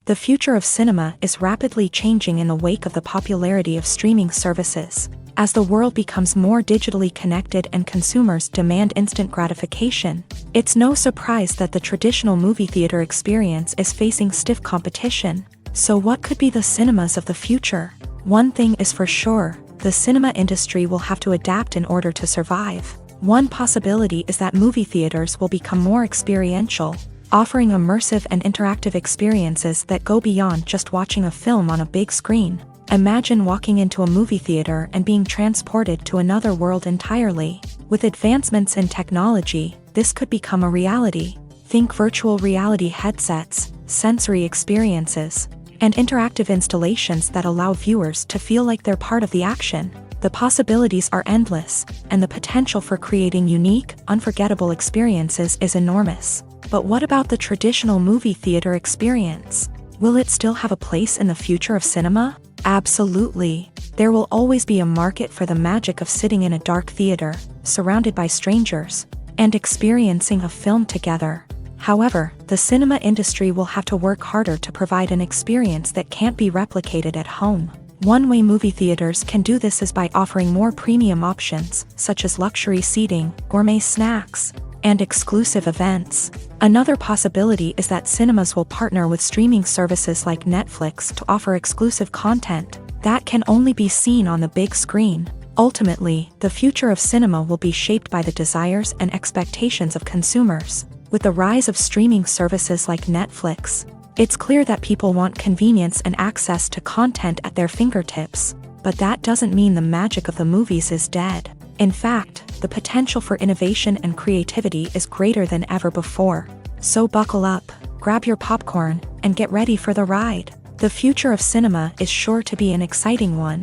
The future of cinema is rapidly changing in the wake of the popularity of streaming services. As the world becomes more digitally connected and consumers demand instant gratification, it's no surprise that the traditional movie theater experience is facing stiff competition. So what could be the cinemas of the future? One thing is for sure, the cinema industry will have to adapt in order to survive. One possibility is that movie theaters will become more experiential, offering immersive and interactive experiences that go beyond just watching a film on a big screen. Imagine walking into a movie theater and being transported to another world entirely. With advancements in technology, this could become a reality. Think virtual reality headsets, sensory experiences, and interactive installations that allow viewers to feel like they're part of the action. The possibilities are endless, and the potential for creating unique, unforgettable experiences is enormous. But what about the traditional movie theater experience? Will it still have a place in the future of cinema? Absolutely. There will always be a market for the magic of sitting in a dark theater, surrounded by strangers, and experiencing a film together. However, the cinema industry will have to work harder to provide an experience that can't be replicated at home. One way movie theaters can do this is by offering more premium options, such as luxury seating, gourmet snacks, and exclusive events. Another possibility is that cinemas will partner with streaming services like Netflix to offer exclusive content that can only be seen on the big screen. Ultimately, the future of cinema will be shaped by the desires and expectations of consumers. With the rise of streaming services like Netflix, it's clear that people want convenience and access to content at their fingertips. But that doesn't mean the magic of the movies is dead. In fact, the potential for innovation and creativity is greater than ever before. So buckle up, grab your popcorn, and get ready for the ride. The future of cinema is sure to be an exciting one.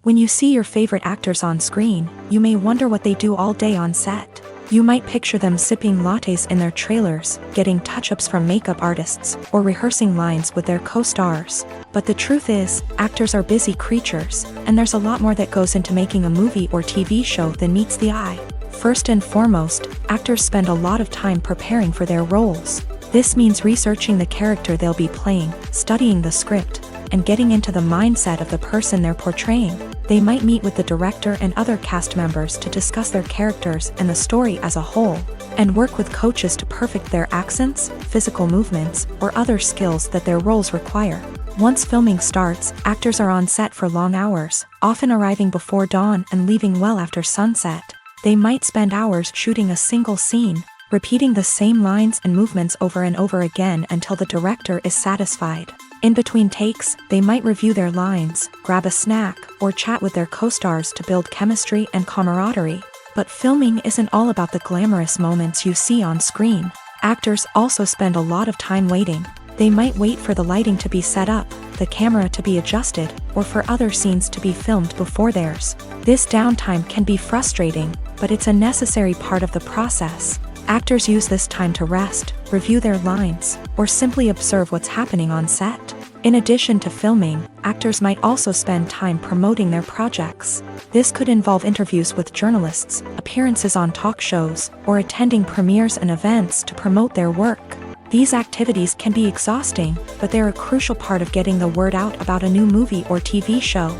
When you see your favorite actors on screen, you may wonder what they do all day on set. You might picture them sipping lattes in their trailers, getting touch-ups from makeup artists, or rehearsing lines with their co-stars. But the truth is, actors are busy creatures, and there's a lot more that goes into making a movie or TV show than meets the eye. First and foremost, actors spend a lot of time preparing for their roles. This means researching the character they'll be playing, studying the script, and getting into the mindset of the person they're portraying. They might meet with the director and other cast members to discuss their characters and the story as a whole, and work with coaches to perfect their accents, physical movements, or other skills that their roles require. Once filming starts, actors are on set for long hours, often arriving before dawn and leaving well after sunset. They might spend hours shooting a single scene, repeating the same lines and movements over and over again until the director is satisfied. In between takes, they might review their lines, grab a snack, or chat with their co-stars to build chemistry and camaraderie. But filming isn't all about the glamorous moments you see on screen. Actors also spend a lot of time waiting. They might wait for the lighting to be set up, the camera to be adjusted, or for other scenes to be filmed before theirs. This downtime can be frustrating, but it's a necessary part of the process. Actors use this time to rest, review their lines, or simply observe what's happening on set. In addition to filming, actors might also spend time promoting their projects. This could involve interviews with journalists, appearances on talk shows, or attending premieres and events to promote their work. These activities can be exhausting, but they're a crucial part of getting the word out about a new movie or TV show.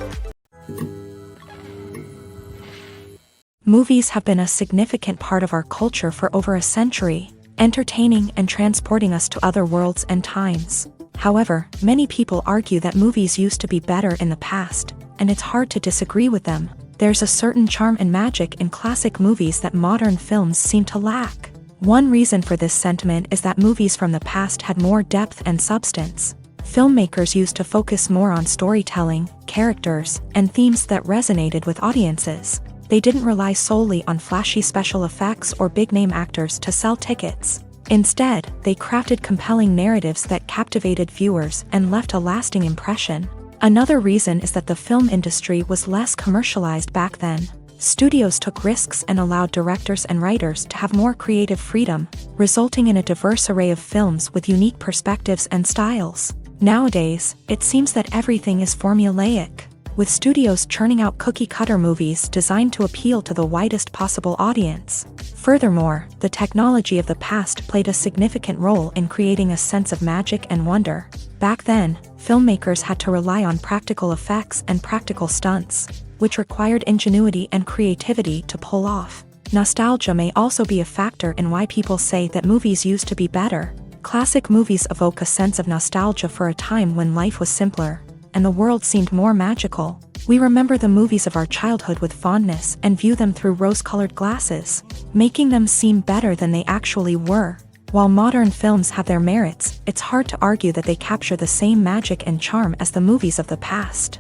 Movies have been a significant part of our culture for over a century, entertaining and transporting us to other worlds and times. However, many people argue that movies used to be better in the past, and it's hard to disagree with them. There's a certain charm and magic in classic movies that modern films seem to lack. One reason for this sentiment is that movies from the past had more depth and substance. Filmmakers used to focus more on storytelling, characters, and themes that resonated with audiences. They didn't rely solely on flashy special effects or big-name actors to sell tickets. Instead, they crafted compelling narratives that captivated viewers and left a lasting impression. Another reason is that the film industry was less commercialized back then. Studios took risks and allowed directors and writers to have more creative freedom, resulting in a diverse array of films with unique perspectives and styles. Nowadays, it seems that everything is formulaic, with studios churning out cookie-cutter movies designed to appeal to the widest possible audience. Furthermore, the technology of the past played a significant role in creating a sense of magic and wonder. Back then, filmmakers had to rely on practical effects and practical stunts, which required ingenuity and creativity to pull off. Nostalgia may also be a factor in why people say that movies used to be better. Classic movies evoke a sense of nostalgia for a time when life was simpler, and the world seemed more magical. We remember the movies of our childhood with fondness and view them through rose-colored glasses, making them seem better than they actually were. While modern films have their merits, it's hard to argue that they capture the same magic and charm as the movies of the past.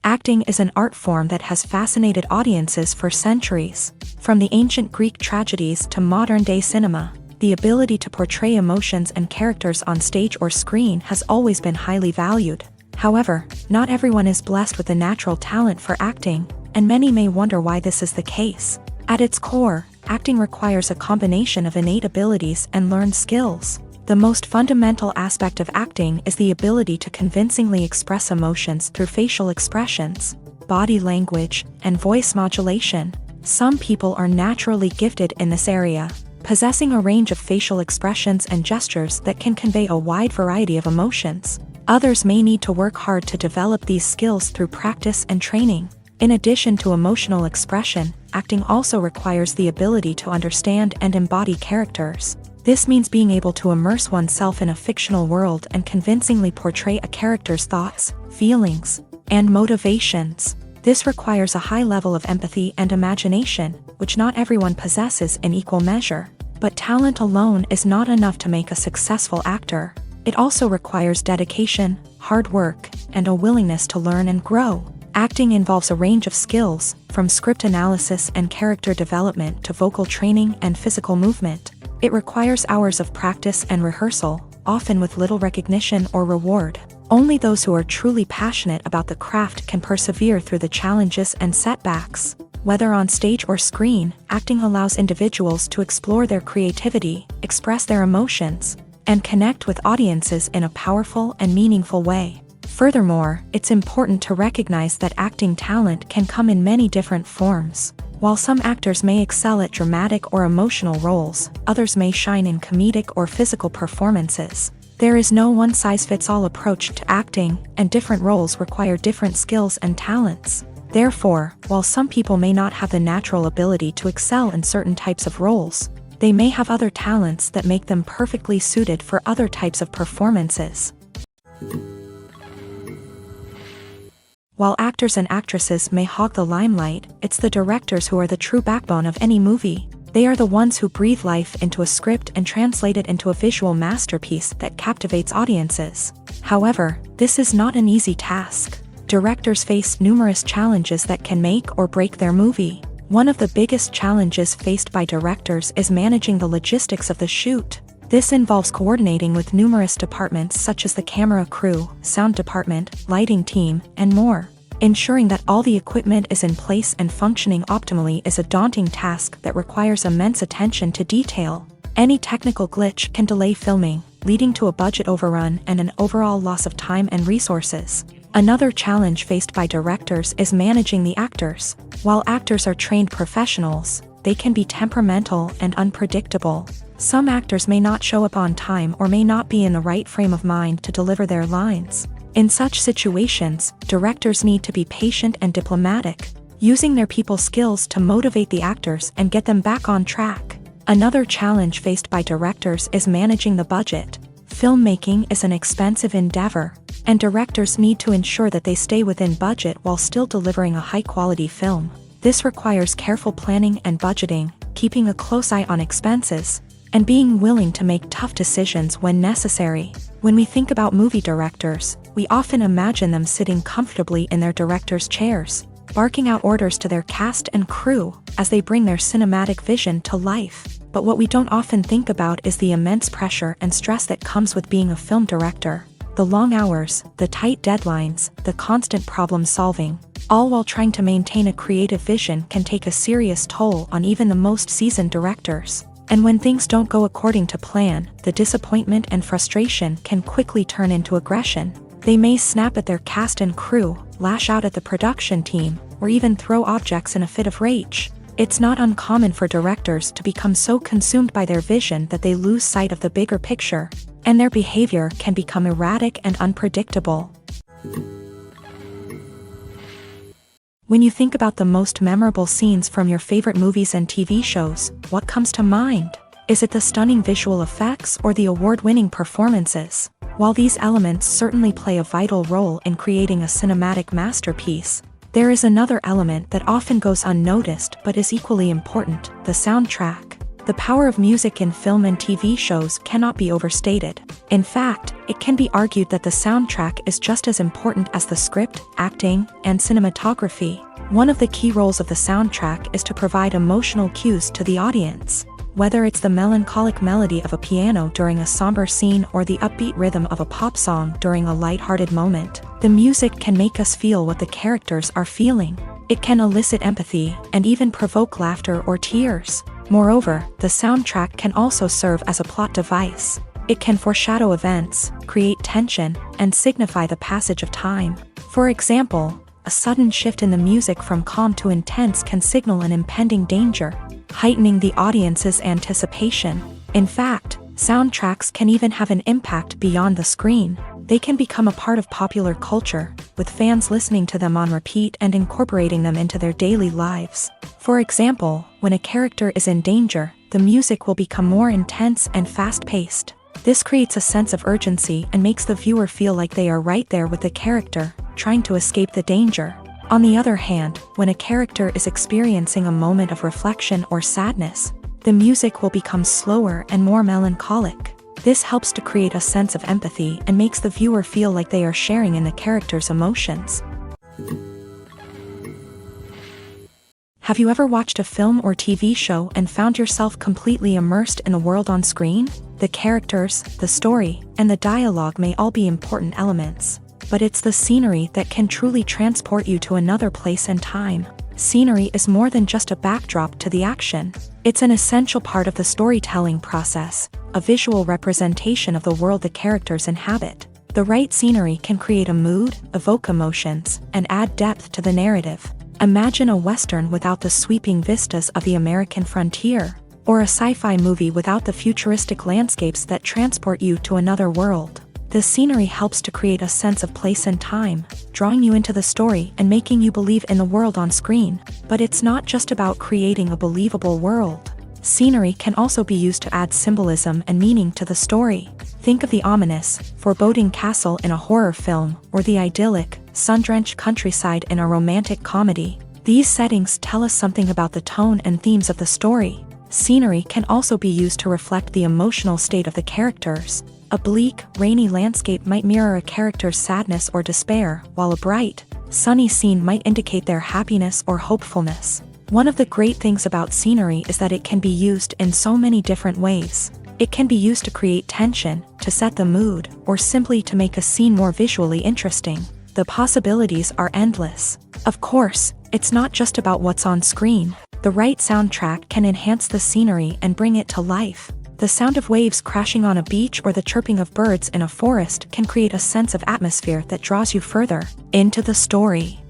Acting is an art form that has fascinated audiences for centuries. From the ancient Greek tragedies to modern-day cinema, the ability to portray emotions and characters on stage or screen has always been highly valued. However, not everyone is blessed with the natural talent for acting, and many may wonder why this is the case. At its core, acting requires a combination of innate abilities and learned skills. The most fundamental aspect of acting is the ability to convincingly express emotions through facial expressions, body language, and voice modulation. Some people are naturally gifted in this area, possessing a range of facial expressions and gestures that can convey a wide variety of emotions. Others may need to work hard to develop these skills through practice and training. In addition to emotional expression, acting also requires the ability to understand and embody characters. This means being able to immerse oneself in a fictional world and convincingly portray a character's thoughts, feelings, and motivations. This requires a high level of empathy and imagination, which not everyone possesses in equal measure. But talent alone is not enough to make a successful actor. It also requires dedication, hard work, and a willingness to learn and grow. Acting involves a range of skills, from script analysis and character development to vocal training and physical movement. It requires hours of practice and rehearsal, often with little recognition or reward. Only those who are truly passionate about the craft can persevere through the challenges and setbacks. Whether on stage or screen, acting allows individuals to explore their creativity, express their emotions, and connect with audiences in a powerful and meaningful way. Furthermore, it's important to recognize that acting talent can come in many different forms. While some actors may excel at dramatic or emotional roles, others may shine in comedic or physical performances. There is no one-size-fits-all approach to acting, and different roles require different skills and talents. Therefore, while some people may not have the natural ability to excel in certain types of roles, they may have other talents that make them perfectly suited for other types of performances. While actors and actresses may hog the limelight, it's the directors who are the true backbone of any movie. They are the ones who breathe life into a script and translate it into a visual masterpiece that captivates audiences. However, this is not an easy task. Directors face numerous challenges that can make or break their movie. One of the biggest challenges faced by directors is managing the logistics of the shoot. This involves coordinating with numerous departments such as the camera crew, sound department, lighting team, and more. Ensuring that all the equipment is in place and functioning optimally is a daunting task that requires immense attention to detail. Any technical glitch can delay filming, leading to a budget overrun and an overall loss of time and resources. Another challenge faced by directors is managing the actors. While actors are trained professionals, they can be temperamental and unpredictable. Some actors may not show up on time or may not be in the right frame of mind to deliver their lines. In such situations, directors need to be patient and diplomatic, using their people skills to motivate the actors and get them back on track. Another challenge faced by directors is managing the budget. Filmmaking is an expensive endeavor, and directors need to ensure that they stay within budget while still delivering a high-quality film. This requires careful planning and budgeting, keeping a close eye on expenses, and being willing to make tough decisions when necessary. When we think about movie directors, we often imagine them sitting comfortably in their director's chairs, barking out orders to their cast and crew as they bring their cinematic vision to life. But what we don't often think about is the immense pressure and stress that comes with being a film director. The long hours, the tight deadlines, the constant problem solving, all while trying to maintain a creative vision can take a serious toll on even the most seasoned directors. And when things don't go according to plan, the disappointment and frustration can quickly turn into aggression. They may snap at their cast and crew, lash out at the production team, or even throw objects in a fit of rage. It's not uncommon for directors to become so consumed by their vision that they lose sight of the bigger picture, and their behavior can become erratic and unpredictable. When you think about the most memorable scenes from your favorite movies and TV shows, what comes to mind? Is it the stunning visual effects or the award-winning performances? While these elements certainly play a vital role in creating a cinematic masterpiece, there is another element that often goes unnoticed but is equally important: the soundtrack. The power of music in film and TV shows cannot be overstated. In fact, it can be argued that the soundtrack is just as important as the script, acting, and cinematography. One of the key roles of the soundtrack is to provide emotional cues to the audience. Whether it's the melancholic melody of a piano during a somber scene or the upbeat rhythm of a pop song during a lighthearted moment, the music can make us feel what the characters are feeling. It can elicit empathy and even provoke laughter or tears. Moreover, the soundtrack can also serve as a plot device. It can foreshadow events, create tension, and signify the passage of time. For example, a sudden shift in the music from calm to intense can signal an impending danger, heightening the audience's anticipation. In fact, soundtracks can even have an impact beyond the screen. They can become a part of popular culture, with fans listening to them on repeat and incorporating them into their daily lives. For example, when a character is in danger, the music will become more intense and fast-paced. This creates a sense of urgency and makes the viewer feel like they are right there with the character, trying to escape the danger. On the other hand, when a character is experiencing a moment of reflection or sadness, the music will become slower and more melancholic. This helps to create a sense of empathy and makes the viewer feel like they are sharing in the character's emotions. Have you ever watched a film or TV show and found yourself completely immersed in the world on screen? The characters, the story, and the dialogue may all be important elements, but it's the scenery that can truly transport you to another place and time. Scenery is more than just a backdrop to the action. It's an essential part of the storytelling process, a visual representation of the world the characters inhabit. The right scenery can create a mood, evoke emotions, and add depth to the narrative. Imagine a Western without the sweeping vistas of the American frontier, or a sci-fi movie without the futuristic landscapes that transport you to another world. The scenery helps to create a sense of place and time, drawing you into the story and making you believe in the world on screen. But it's not just about creating a believable world. Scenery can also be used to add symbolism and meaning to the story. Think of the ominous, foreboding castle in a horror film, or the idyllic, sun-drenched countryside in a romantic comedy. These settings tell us something about the tone and themes of the story. Scenery can also be used to reflect the emotional state of the characters. A bleak, rainy landscape might mirror a character's sadness or despair, while a bright, sunny scene might indicate their happiness or hopefulness. One of the great things about scenery is that it can be used in so many different ways. It can be used to create tension, to set the mood, or simply to make a scene more visually interesting. The possibilities are endless. Of course, it's not just about what's on screen. The right soundtrack can enhance the scenery and bring it to life. The sound of waves crashing on a beach or the chirping of birds in a forest can create a sense of atmosphere that draws you further into the story.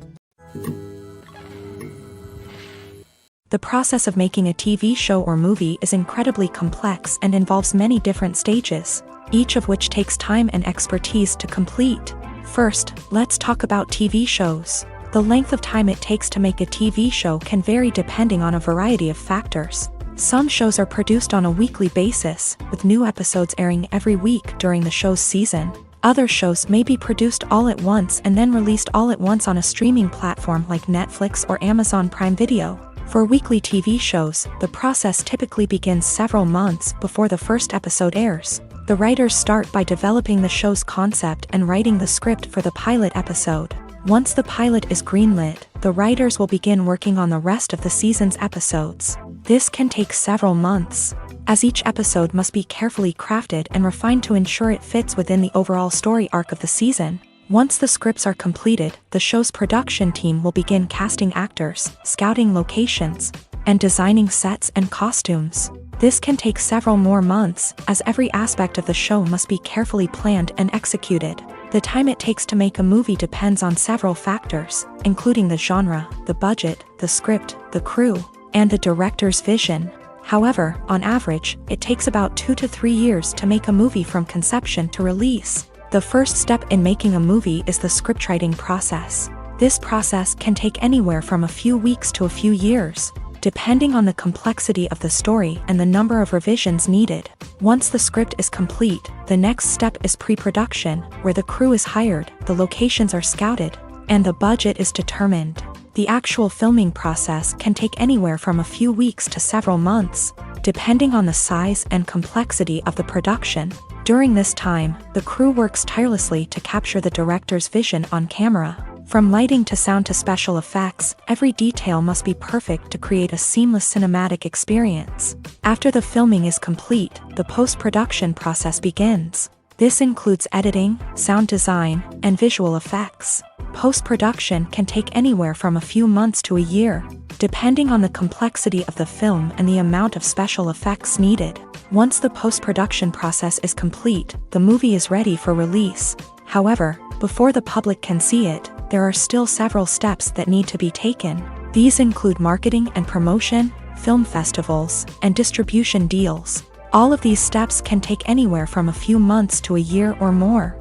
The process of making a TV show or movie is incredibly complex and involves many different stages, each of which takes time and expertise to complete. First, let's talk about TV shows. The length of time it takes to make a TV show can vary depending on a variety of factors. Some shows are produced on a weekly basis, with new episodes airing every week during the show's season. Other shows may be produced all at once and then released all at once on a streaming platform like Netflix or Amazon Prime Video. For weekly TV shows, the process typically begins several months before the first episode airs. The writers start by developing the show's concept and writing the script for the pilot episode. Once the pilot is greenlit, the writers will begin working on the rest of the season's episodes. This can take several months, as each episode must be carefully crafted and refined to ensure it fits within the overall story arc of the season. Once the scripts are completed, the show's production team will begin casting actors, scouting locations, and designing sets and costumes. This can take several more months, as every aspect of the show must be carefully planned and executed. The time it takes to make a movie depends on several factors, including the genre, the budget, the script, the crew, and the director's vision. However, on average, it takes about 2 to 3 years to make a movie from conception to release. The first step in making a movie is the scriptwriting process. This process can take anywhere from a few weeks to a few years, depending on the complexity of the story and the number of revisions needed. Once the script is complete, the next step is pre-production, where the crew is hired, the locations are scouted, and the budget is determined. The actual filming process can take anywhere from a few weeks to several months, depending on the size and complexity of the production. During this time, the crew works tirelessly to capture the director's vision on camera. From lighting to sound to special effects, every detail must be perfect to create a seamless cinematic experience. After the filming is complete, the post-production process begins. This includes editing, sound design, and visual effects. Post-production can take anywhere from a few months to a year, depending on the complexity of the film and the amount of special effects needed. Once the post-production process is complete, the movie is ready for release. However, before the public can see it, there are still several steps that need to be taken. These include marketing and promotion, film festivals, and distribution deals. All of these steps can take anywhere from a few months to a year or more.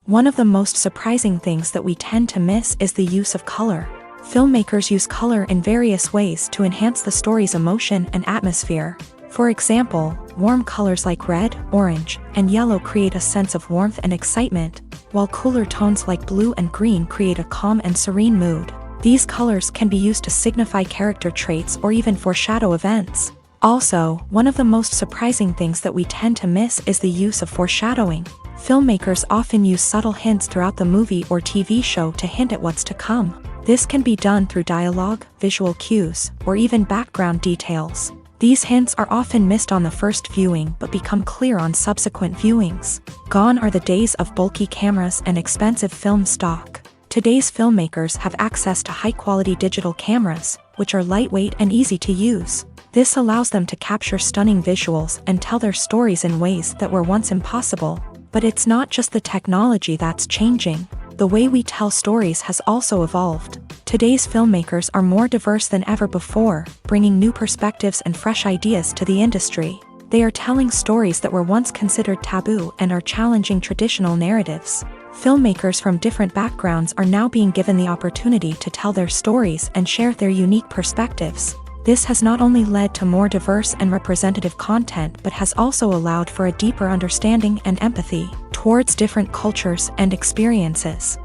One of the most surprising things that we tend to miss is the use of color. Filmmakers use color in various ways to enhance the story's emotion and atmosphere. For example, warm colors like red, orange, and yellow create a sense of warmth and excitement, while cooler tones like blue and green create a calm and serene mood. These colors can be used to signify character traits or even foreshadow events. Also, one of the most surprising things that we tend to miss is the use of foreshadowing. Filmmakers often use subtle hints throughout the movie or TV show to hint at what's to come. This can be done through dialogue, visual cues, or even background details. These hints are often missed on the first viewing but become clear on subsequent viewings. Gone are the days of bulky cameras and expensive film stock. Today's filmmakers have access to high-quality digital cameras, which are lightweight and easy to use. This allows them to capture stunning visuals and tell their stories in ways that were once impossible. But it's not just the technology that's changing. The way we tell stories has also evolved. Today's filmmakers are more diverse than ever before, bringing new perspectives and fresh ideas to the industry. They are telling stories that were once considered taboo and are challenging traditional narratives. Filmmakers from different backgrounds are now being given the opportunity to tell their stories and share their unique perspectives. This has not only led to more diverse and representative content but has also allowed for a deeper understanding and empathy towards different cultures and experiences.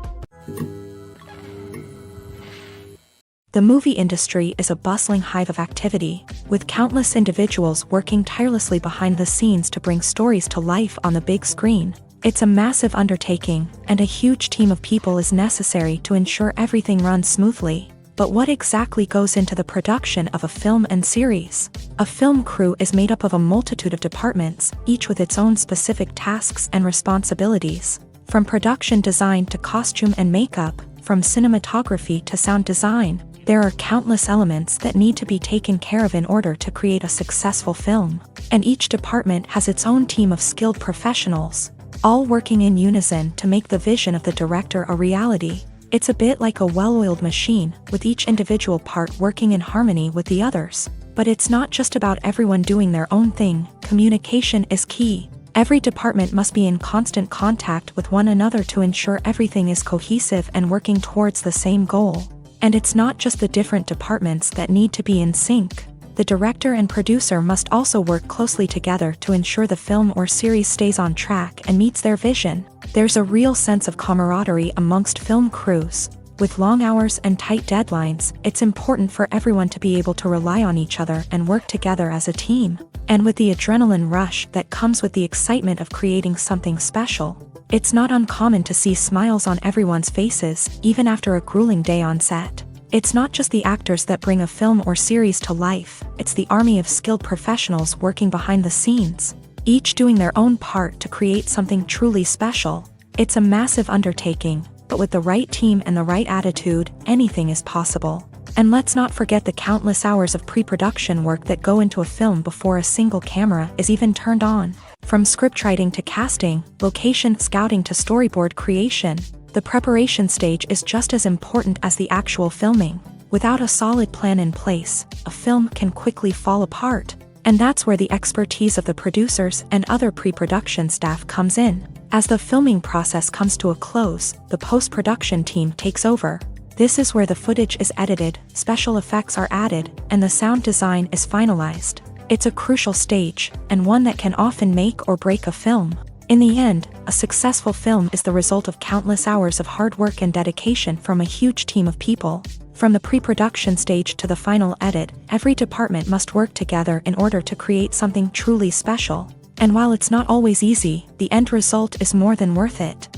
The movie industry is a bustling hive of activity, with countless individuals working tirelessly behind the scenes to bring stories to life on the big screen. It's a massive undertaking, and a huge team of people is necessary to ensure everything runs smoothly. But what exactly goes into the production of a film and series? A film crew is made up of a multitude of departments, each with its own specific tasks and responsibilities. From production design to costume and makeup, from cinematography to sound design, there are countless elements that need to be taken care of in order to create a successful film. And each department has its own team of skilled professionals, all working in unison to make the vision of the director a reality. It's a bit like a well-oiled machine, with each individual part working in harmony with the others. But it's not just about everyone doing their own thing. Communication is key. Every department must be in constant contact with one another to ensure everything is cohesive and working towards the same goal. And it's not just the different departments that need to be in sync. The director and producer must also work closely together to ensure the film or series stays on track and meets their vision. There's a real sense of camaraderie amongst film crews. With long hours and tight deadlines, it's important for everyone to be able to rely on each other and work together as a team. And with the adrenaline rush that comes with the excitement of creating something special, it's not uncommon to see smiles on everyone's faces, even after a grueling day on set. It's not just the actors that bring a film or series to life, it's the army of skilled professionals working behind the scenes, each doing their own part to create something truly special. It's a massive undertaking, but with the right team and the right attitude, anything is possible. And let's not forget the countless hours of pre-production work that go into a film before a single camera is even turned on. From scriptwriting to casting, location scouting to storyboard creation, the preparation stage is just as important as the actual filming. Without a solid plan in place, a film can quickly fall apart. And that's where the expertise of the producers and other pre-production staff comes in. As the filming process comes to a close, the post-production team takes over. This is where the footage is edited, special effects are added, and the sound design is finalized. It's a crucial stage, and one that can often make or break a film. In the end, a successful film is the result of countless hours of hard work and dedication from a huge team of people. From the pre-production stage to the final edit, every department must work together in order to create something truly special. And while it's not always easy, the end result is more than worth it.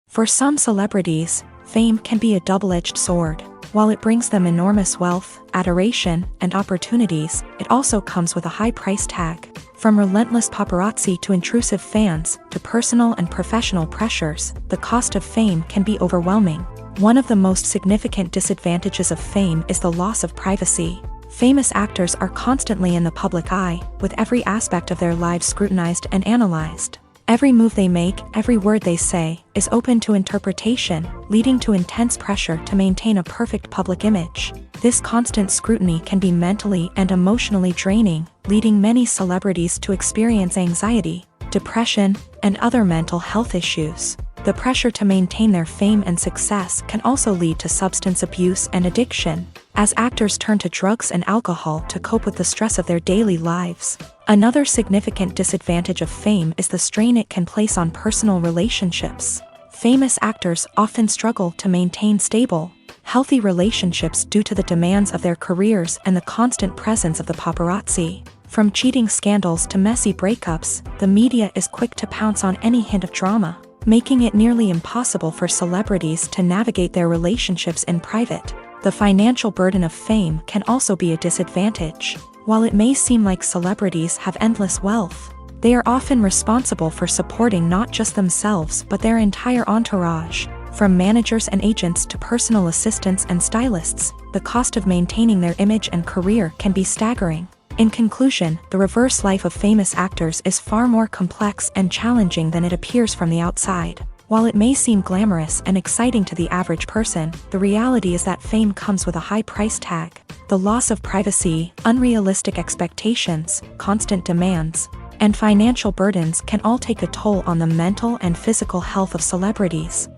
For some celebrities, fame can be a double-edged sword. While it brings them enormous wealth, adoration, and opportunities, it also comes with a high price tag. From relentless paparazzi to intrusive fans, to personal and professional pressures, the cost of fame can be overwhelming. One of the most significant disadvantages of fame is the loss of privacy. Famous actors are constantly in the public eye, with every aspect of their lives scrutinized and analyzed. Every move they make, every word they say, is open to interpretation, leading to intense pressure to maintain a perfect public image. This constant scrutiny can be mentally and emotionally draining, leading many celebrities to experience anxiety, depression, and other mental health issues. The pressure to maintain their fame and success can also lead to substance abuse and addiction, as actors turn to drugs and alcohol to cope with the stress of their daily lives. Another significant disadvantage of fame is the strain it can place on personal relationships. Famous actors often struggle to maintain stable, healthy relationships due to the demands of their careers and the constant presence of the paparazzi. From cheating scandals to messy breakups, the media is quick to pounce on any hint of drama, making it nearly impossible for celebrities to navigate their relationships in private. The financial burden of fame can also be a disadvantage. While it may seem like celebrities have endless wealth, they are often responsible for supporting not just themselves but their entire entourage. From managers and agents to personal assistants and stylists, the cost of maintaining their image and career can be staggering. In conclusion, the reverse life of famous actors is far more complex and challenging than it appears from the outside. While it may seem glamorous and exciting to the average person, the reality is that fame comes with a high price tag. The loss of privacy, unrealistic expectations, constant demands, and financial burdens can all take a toll on the mental and physical health of celebrities.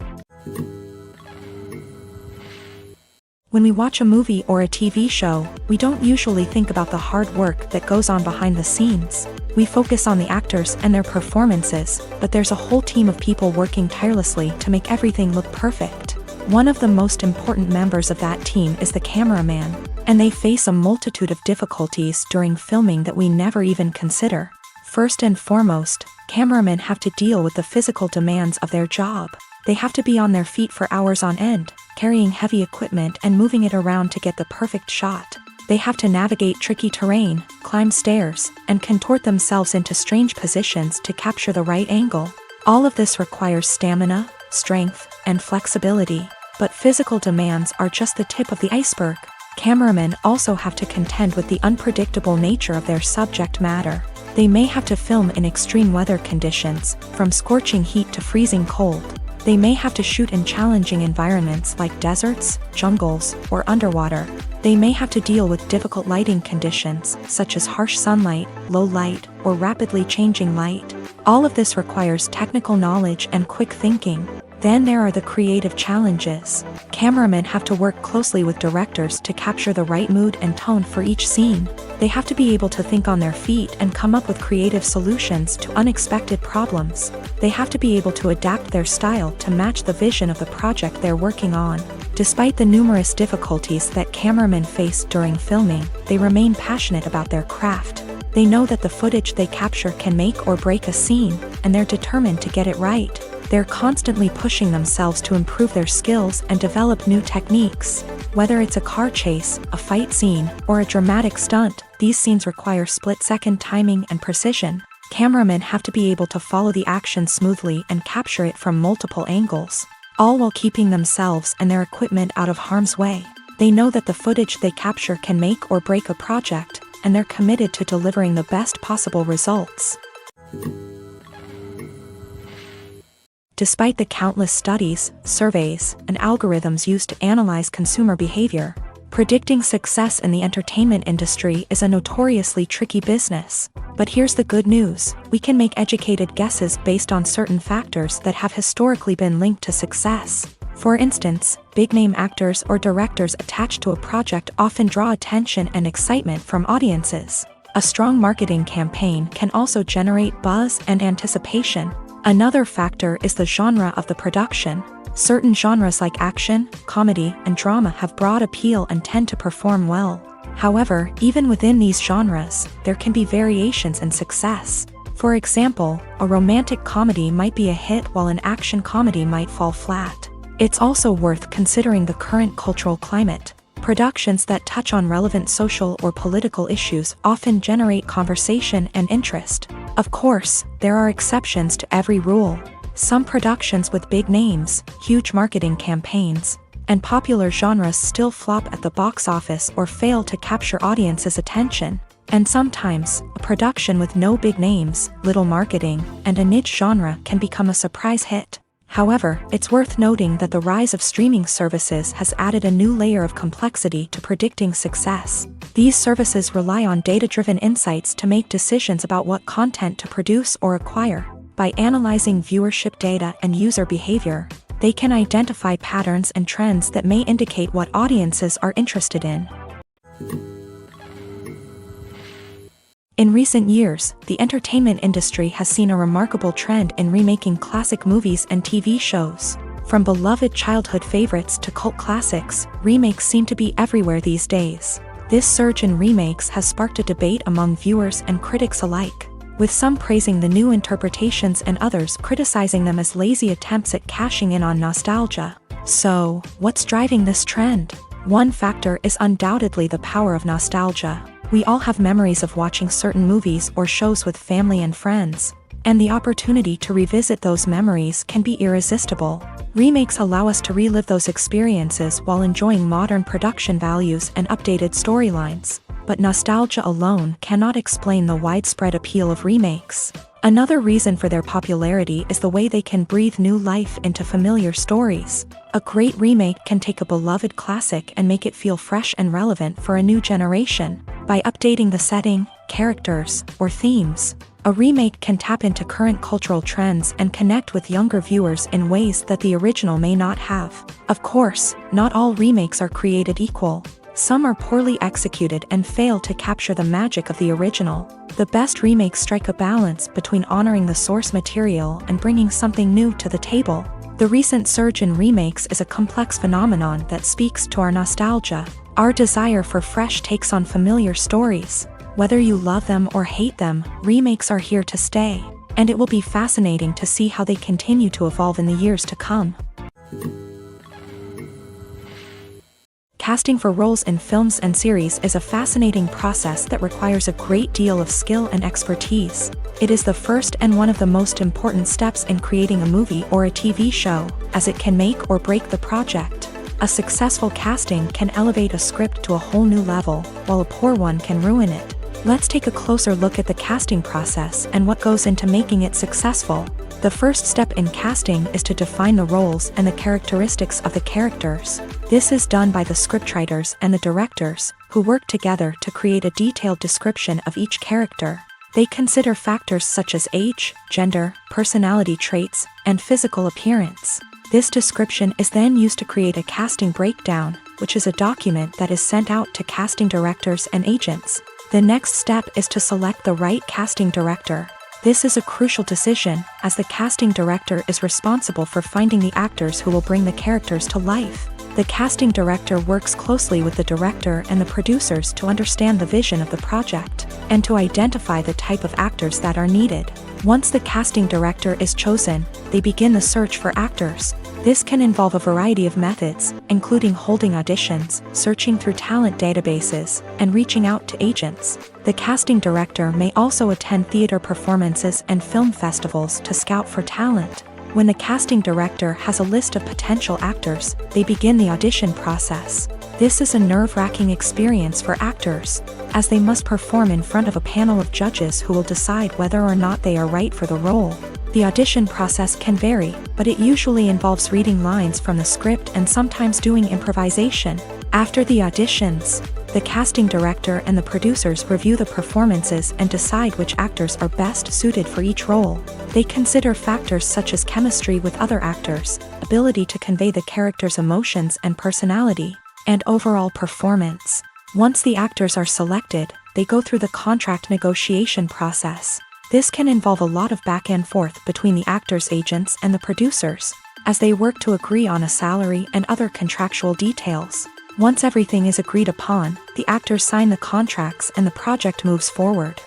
When we watch a movie or a TV show, we don't usually think about the hard work that goes on behind the scenes. We focus on the actors and their performances, but there's a whole team of people working tirelessly to make everything look perfect. One of the most important members of that team is the cameraman, and they face a multitude of difficulties during filming that we never even consider. First and foremost, cameramen have to deal with the physical demands of their job. They have to be on their feet for hours on end, carrying heavy equipment and moving it around to get the perfect shot. They have to navigate tricky terrain, climb stairs, and contort themselves into strange positions to capture the right angle. All of this requires stamina, strength, and flexibility. But physical demands are just the tip of the iceberg. Cameramen also have to contend with the unpredictable nature of their subject matter. They may have to film in extreme weather conditions, from scorching heat to freezing cold. They may have to shoot in challenging environments like deserts, jungles, or underwater. They may have to deal with difficult lighting conditions, such as harsh sunlight, low light, or rapidly changing light. All of this requires technical knowledge and quick thinking. Then there are the creative challenges. Cameramen have to work closely with directors to capture the right mood and tone for each scene. They have to be able to think on their feet and come up with creative solutions to unexpected problems. They have to be able to adapt their style to match the vision of the project they're working on. Despite the numerous difficulties that cameramen face during filming, they remain passionate about their craft. They know that the footage they capture can make or break a scene, and they're determined to get it right. They're constantly pushing themselves to improve their skills and develop new techniques. Whether it's a car chase, a fight scene, or a dramatic stunt, these scenes require split-second timing and precision. Cameramen have to be able to follow the action smoothly and capture it from multiple angles, all while keeping themselves and their equipment out of harm's way. They know that the footage they capture can make or break a project, and they're committed to delivering the best possible results. Despite the countless studies, surveys, and algorithms used to analyze consumer behavior, predicting success in the entertainment industry is a notoriously tricky business. But here's the good news: we can make educated guesses based on certain factors that have historically been linked to success. For instance, big-name actors or directors attached to a project often draw attention and excitement from audiences. A strong marketing campaign can also generate buzz and anticipation. Another factor is the genre of the production. Certain genres like action, comedy, and drama have broad appeal and tend to perform well. However, even within these genres, there can be variations in success. For example, a romantic comedy might be a hit while an action comedy might fall flat. It's also worth considering the current cultural climate. Productions that touch on relevant social or political issues often generate conversation and interest. Of course, there are exceptions to every rule. Some productions with big names, huge marketing campaigns, and popular genres still flop at the box office or fail to capture audiences' attention. And sometimes, a production with no big names, little marketing, and a niche genre can become a surprise hit. However, it's worth noting that the rise of streaming services has added a new layer of complexity to predicting success. These services rely on data-driven insights to make decisions about what content to produce or acquire. By analyzing viewership data and user behavior, they can identify patterns and trends that may indicate what audiences are interested in. In recent years, the entertainment industry has seen a remarkable trend in remaking classic movies and TV shows. From beloved childhood favorites to cult classics, remakes seem to be everywhere these days. This surge in remakes has sparked a debate among viewers and critics alike, with some praising the new interpretations and others criticizing them as lazy attempts at cashing in on nostalgia. So, what's driving this trend? One factor is undoubtedly the power of nostalgia. We all have memories of watching certain movies or shows with family and friends, and the opportunity to revisit those memories can be irresistible. Remakes allow us to relive those experiences while enjoying modern production values and updated storylines. But nostalgia alone cannot explain the widespread appeal of remakes. Another reason for their popularity is the way they can breathe new life into familiar stories. A great remake can take a beloved classic and make it feel fresh and relevant for a new generation. By updating the setting, characters, or themes, a remake can tap into current cultural trends and connect with younger viewers in ways that the original may not have. Of course, not all remakes are created equal. Some are poorly executed and fail to capture the magic of the original. The best remakes strike a balance between honoring the source material and bringing something new to the table. The recent surge in remakes is a complex phenomenon that speaks to our nostalgia, our desire for fresh takes on familiar stories. Whether you love them or hate them, remakes are here to stay, and it will be fascinating to see how they continue to evolve in the years to come. Casting for roles in films and series is a fascinating process that requires a great deal of skill and expertise. It is the first and one of the most important steps in creating a movie or a TV show, as it can make or break the project. A successful casting can elevate a script to a whole new level, while a poor one can ruin it. Let's take a closer look at the casting process and what goes into making it successful. The first step in casting is to define the roles and the characteristics of the characters. This is done by the scriptwriters and the directors, who work together to create a detailed description of each character. They consider factors such as age, gender, personality traits, and physical appearance. This description is then used to create a casting breakdown, which is a document that is sent out to casting directors and agents. The next step is to select the right casting director. This is a crucial decision, as the casting director is responsible for finding the actors who will bring the characters to life. The casting director works closely with the director and the producers to understand the vision of the project, and to identify the type of actors that are needed. Once the casting director is chosen, they begin the search for actors. This can involve a variety of methods, including holding auditions, searching through talent databases, and reaching out to agents. The casting director may also attend theater performances and film festivals to scout for talent. When the casting director has a list of potential actors, they begin the audition process. This is a nerve-wracking experience for actors, as they must perform in front of a panel of judges who will decide whether or not they are right for the role. The audition process can vary, but it usually involves reading lines from the script and sometimes doing improvisation. After the auditions, the casting director and the producers review the performances and decide which actors are best suited for each role. They consider factors such as chemistry with other actors, ability to convey the character's emotions and personality, and overall performance. Once the actors are selected, they go through the contract negotiation process. This can involve a lot of back and forth between the actors' agents and the producers, as they work to agree on a salary and other contractual details. Once everything is agreed upon, the actors sign the contracts and the project moves forward.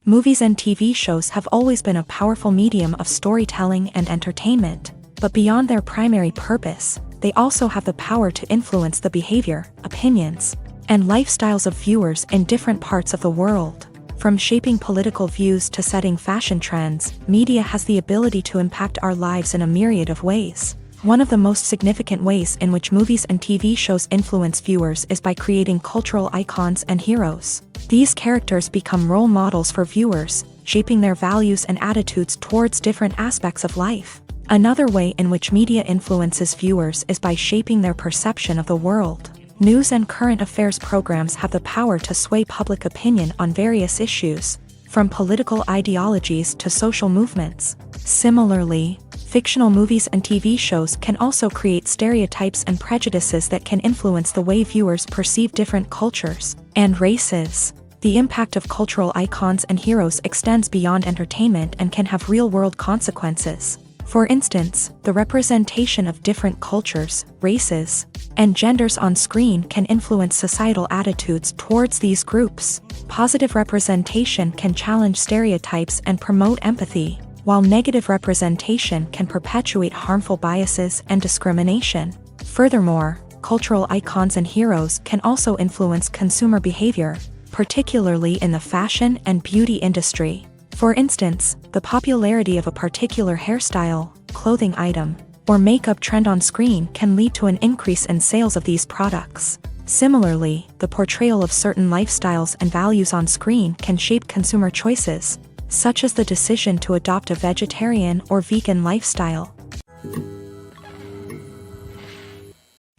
Movies and TV shows have always been a powerful medium of storytelling and entertainment, but beyond their primary purpose, they also have the power to influence the behavior, opinions, and lifestyles of viewers in different parts of the world. From shaping political views to setting fashion trends, media has the ability to impact our lives in a myriad of ways. One of the most significant ways in which movies and TV shows influence viewers is by creating cultural icons and heroes. These characters become role models for viewers, shaping their values and attitudes towards different aspects of life. Another way in which media influences viewers is by shaping their perception of the world. News and current affairs programs have the power to sway public opinion on various issues, from political ideologies to social movements. Similarly, fictional movies and TV shows can also create stereotypes and prejudices that can influence the way viewers perceive different cultures and races. The impact of cultural icons and heroes extends beyond entertainment and can have real-world consequences. For instance, the representation of different cultures, races, and genders on screen can influence societal attitudes towards these groups. Positive representation can challenge stereotypes and promote empathy, while negative representation can perpetuate harmful biases and discrimination. Furthermore, cultural icons and heroes can also influence consumer behavior, particularly in the fashion and beauty industry. For instance, the popularity of a particular hairstyle, clothing item, or makeup trend on screen can lead to an increase in sales of these products. Similarly, the portrayal of certain lifestyles and values on screen can shape consumer choices, such as the decision to adopt a vegetarian or vegan lifestyle.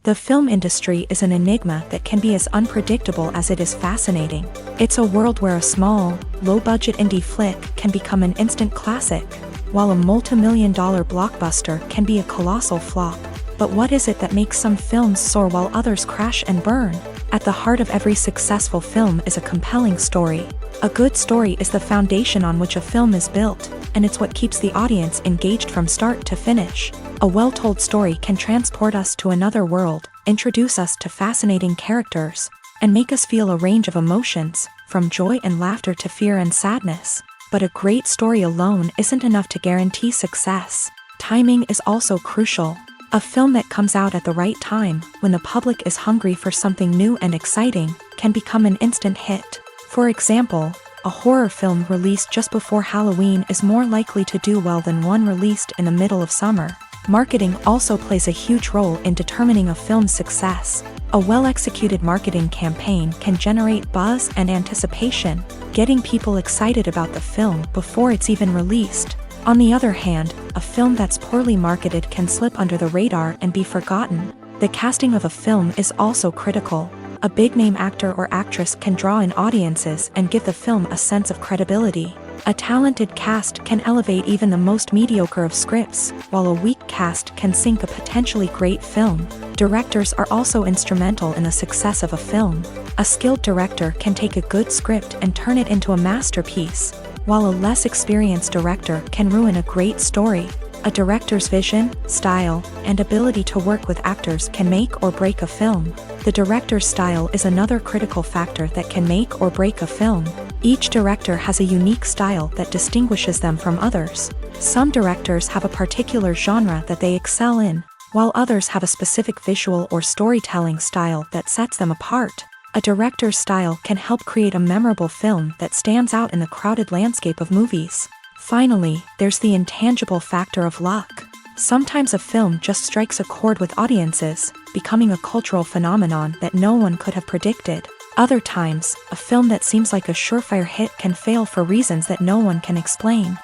The film industry is an enigma that can be as unpredictable as it is fascinating. It's a world where a small, low-budget indie flick can become an instant classic, while a multi-million-dollar blockbuster can be a colossal flop. But what is it that makes some films soar while others crash and burn? At the heart of every successful film is a compelling story. A good story is the foundation on which a film is built, and it's what keeps the audience engaged from start to finish. A well-told story can transport us to another world, introduce us to fascinating characters, and make us feel a range of emotions, from joy and laughter to fear and sadness. But a great story alone isn't enough to guarantee success. Timing is also crucial. A film that comes out at the right time, when the public is hungry for something new and exciting, can become an instant hit. For example, a horror film released just before Halloween is more likely to do well than one released in the middle of summer. Marketing also plays a huge role in determining a film's success. A well-executed marketing campaign can generate buzz and anticipation, getting people excited about the film before it's even released. On the other hand, a film that's poorly marketed can slip under the radar and be forgotten. The casting of a film is also critical. A big-name actor or actress can draw in audiences and give the film a sense of credibility. A talented cast can elevate even the most mediocre of scripts, while a weak cast can sink a potentially great film. Directors are also instrumental in the success of a film. A skilled director can take a good script and turn it into a masterpiece, while a less experienced director can ruin a great story. A director's vision, style, and ability to work with actors can make or break a film. The director's style is another critical factor that can make or break a film. Each director has a unique style that distinguishes them from others. Some directors have a particular genre that they excel in, while others have a specific visual or storytelling style that sets them apart. A director's style can help create a memorable film that stands out in the crowded landscape of movies. Finally, there's the intangible factor of luck. Sometimes a film just strikes a chord with audiences, becoming a cultural phenomenon that no one could have predicted. Other times, a film that seems like a surefire hit can fail for reasons that no one can explain.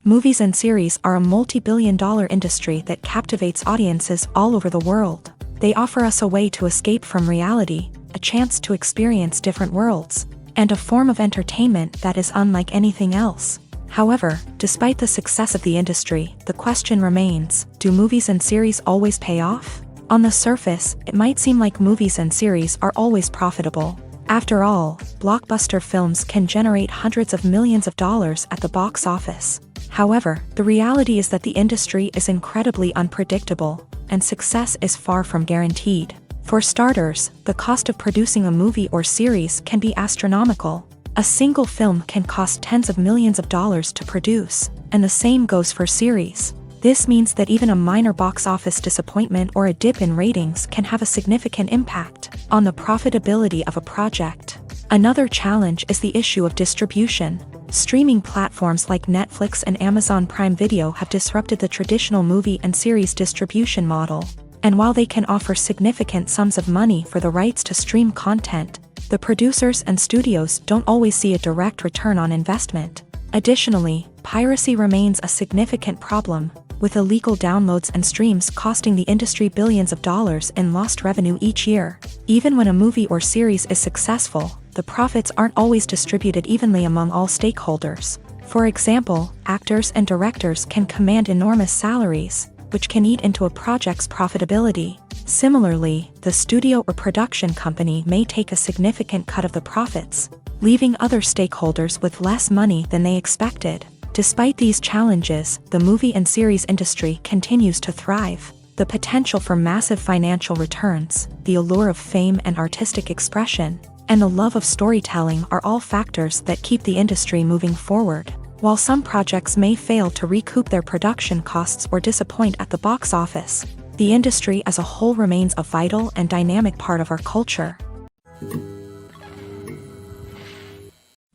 Movies and series are a multi-billion-dollar industry that captivates audiences all over the world. They offer us a way to escape from reality, a chance to experience different worlds, and a form of entertainment that is unlike anything else. However, despite the success of the industry, the question remains, do movies and series always pay off? On the surface, it might seem like movies and series are always profitable. After all, blockbuster films can generate hundreds of millions of dollars at the box office. However, the reality is that the industry is incredibly unpredictable, and success is far from guaranteed. For starters, the cost of producing a movie or series can be astronomical. A single film can cost tens of millions of dollars to produce, and the same goes for series. This means that even a minor box office disappointment or a dip in ratings can have a significant impact on the profitability of a project. Another challenge is the issue of distribution. Streaming platforms like Netflix and Amazon Prime Video have disrupted the traditional movie and series distribution model. And while they can offer significant sums of money for the rights to stream content, the producers and studios don't always see a direct return on investment. Additionally, piracy remains a significant problem, with illegal downloads and streams costing the industry billions of dollars in lost revenue each year. Even when a movie or series is successful, the profits aren't always distributed evenly among all stakeholders. For example, actors and directors can command enormous salaries, which can eat into a project's profitability. Similarly, the studio or production company may take a significant cut of the profits, leaving other stakeholders with less money than they expected. Despite these challenges, the movie and series industry continues to thrive. The potential for massive financial returns, the allure of fame and artistic expression, and the love of storytelling are all factors that keep the industry moving forward. While some projects may fail to recoup their production costs or disappoint at the box office, the industry as a whole remains a vital and dynamic part of our culture.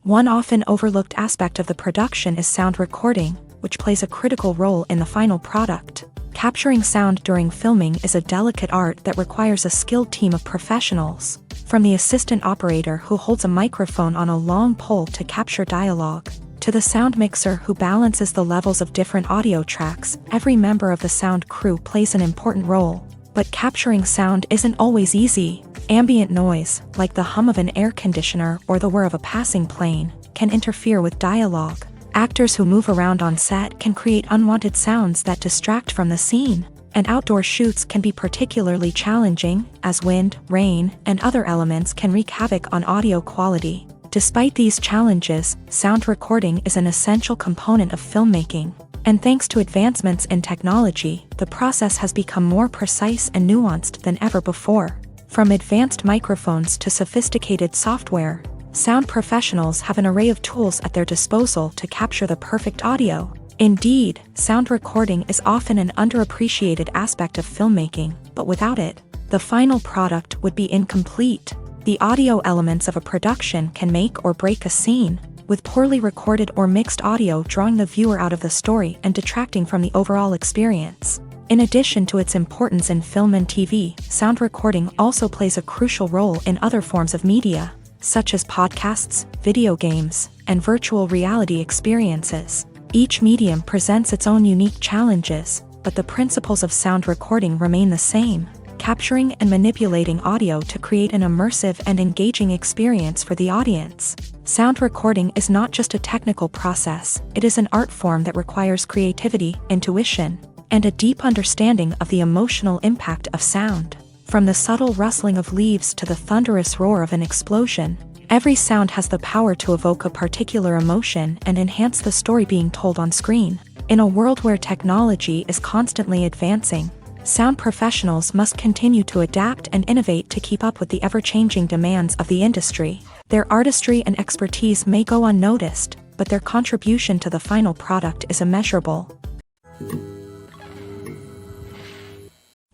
One often overlooked aspect of the production is sound recording, which plays a critical role in the final product. Capturing sound during filming is a delicate art that requires a skilled team of professionals, from the assistant operator who holds a microphone on a long pole to capture dialogue, to the sound mixer who balances the levels of different audio tracks. Every member of the sound crew plays an important role. But capturing sound isn't always easy. Ambient noise, like the hum of an air conditioner or the whir of a passing plane, can interfere with dialogue. Actors who move around on set can create unwanted sounds that distract from the scene. And outdoor shoots can be particularly challenging, as wind, rain, and other elements can wreak havoc on audio quality. Despite these challenges, sound recording is an essential component of filmmaking. And thanks to advancements in technology, the process has become more precise and nuanced than ever before. From advanced microphones to sophisticated software, sound professionals have an array of tools at their disposal to capture the perfect audio. Indeed, sound recording is often an underappreciated aspect of filmmaking, but without it, the final product would be incomplete. The audio elements of a production can make or break a scene, with poorly recorded or mixed audio drawing the viewer out of the story and detracting from the overall experience. In addition to its importance in film and TV, sound recording also plays a crucial role in other forms of media, such as podcasts, video games, and virtual reality experiences. Each medium presents its own unique challenges, but the principles of sound recording remain the same: capturing and manipulating audio to create an immersive and engaging experience for the audience. Sound recording is not just a technical process, it is an art form that requires creativity, intuition, and a deep understanding of the emotional impact of sound. From the subtle rustling of leaves to the thunderous roar of an explosion, every sound has the power to evoke a particular emotion and enhance the story being told on screen. In a world where technology is constantly advancing, sound professionals must continue to adapt and innovate to keep up with the ever-changing demands of the industry. Their artistry and expertise may go unnoticed, but their contribution to the final product is immeasurable.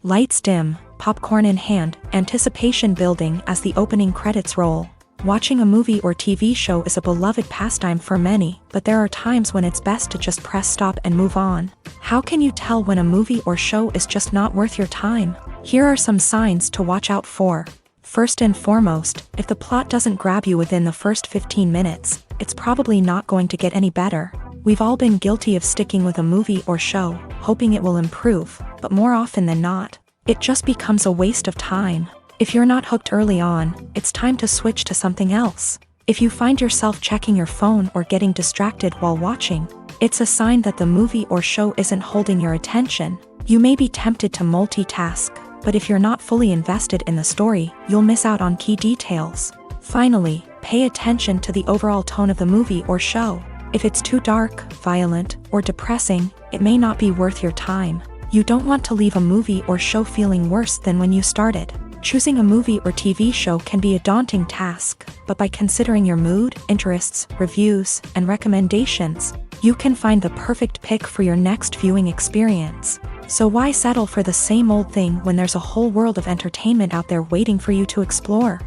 Lights dim, popcorn in hand, anticipation building as the opening credits roll. Watching a movie or TV show is a beloved pastime for many, but there are times when it's best to just press stop and move on. How can you tell when a movie or show is just not worth your time? Here are some signs to watch out for. First and foremost, if the plot doesn't grab you within the first 15 minutes, it's probably not going to get any better. We've all been guilty of sticking with a movie or show, hoping it will improve, but more often than not, it just becomes a waste of time. If you're not hooked early on, it's time to switch to something else. If you find yourself checking your phone or getting distracted while watching, it's a sign that the movie or show isn't holding your attention. You may be tempted to multitask, but if you're not fully invested in the story, you'll miss out on key details. Finally, pay attention to the overall tone of the movie or show. If it's too dark, violent, or depressing, it may not be worth your time. You don't want to leave a movie or show feeling worse than when you started. Choosing a movie or TV show can be a daunting task, but by considering your mood, interests, reviews, and recommendations, you can find the perfect pick for your next viewing experience. So why settle for the same old thing when there's a whole world of entertainment out there waiting for you to explore?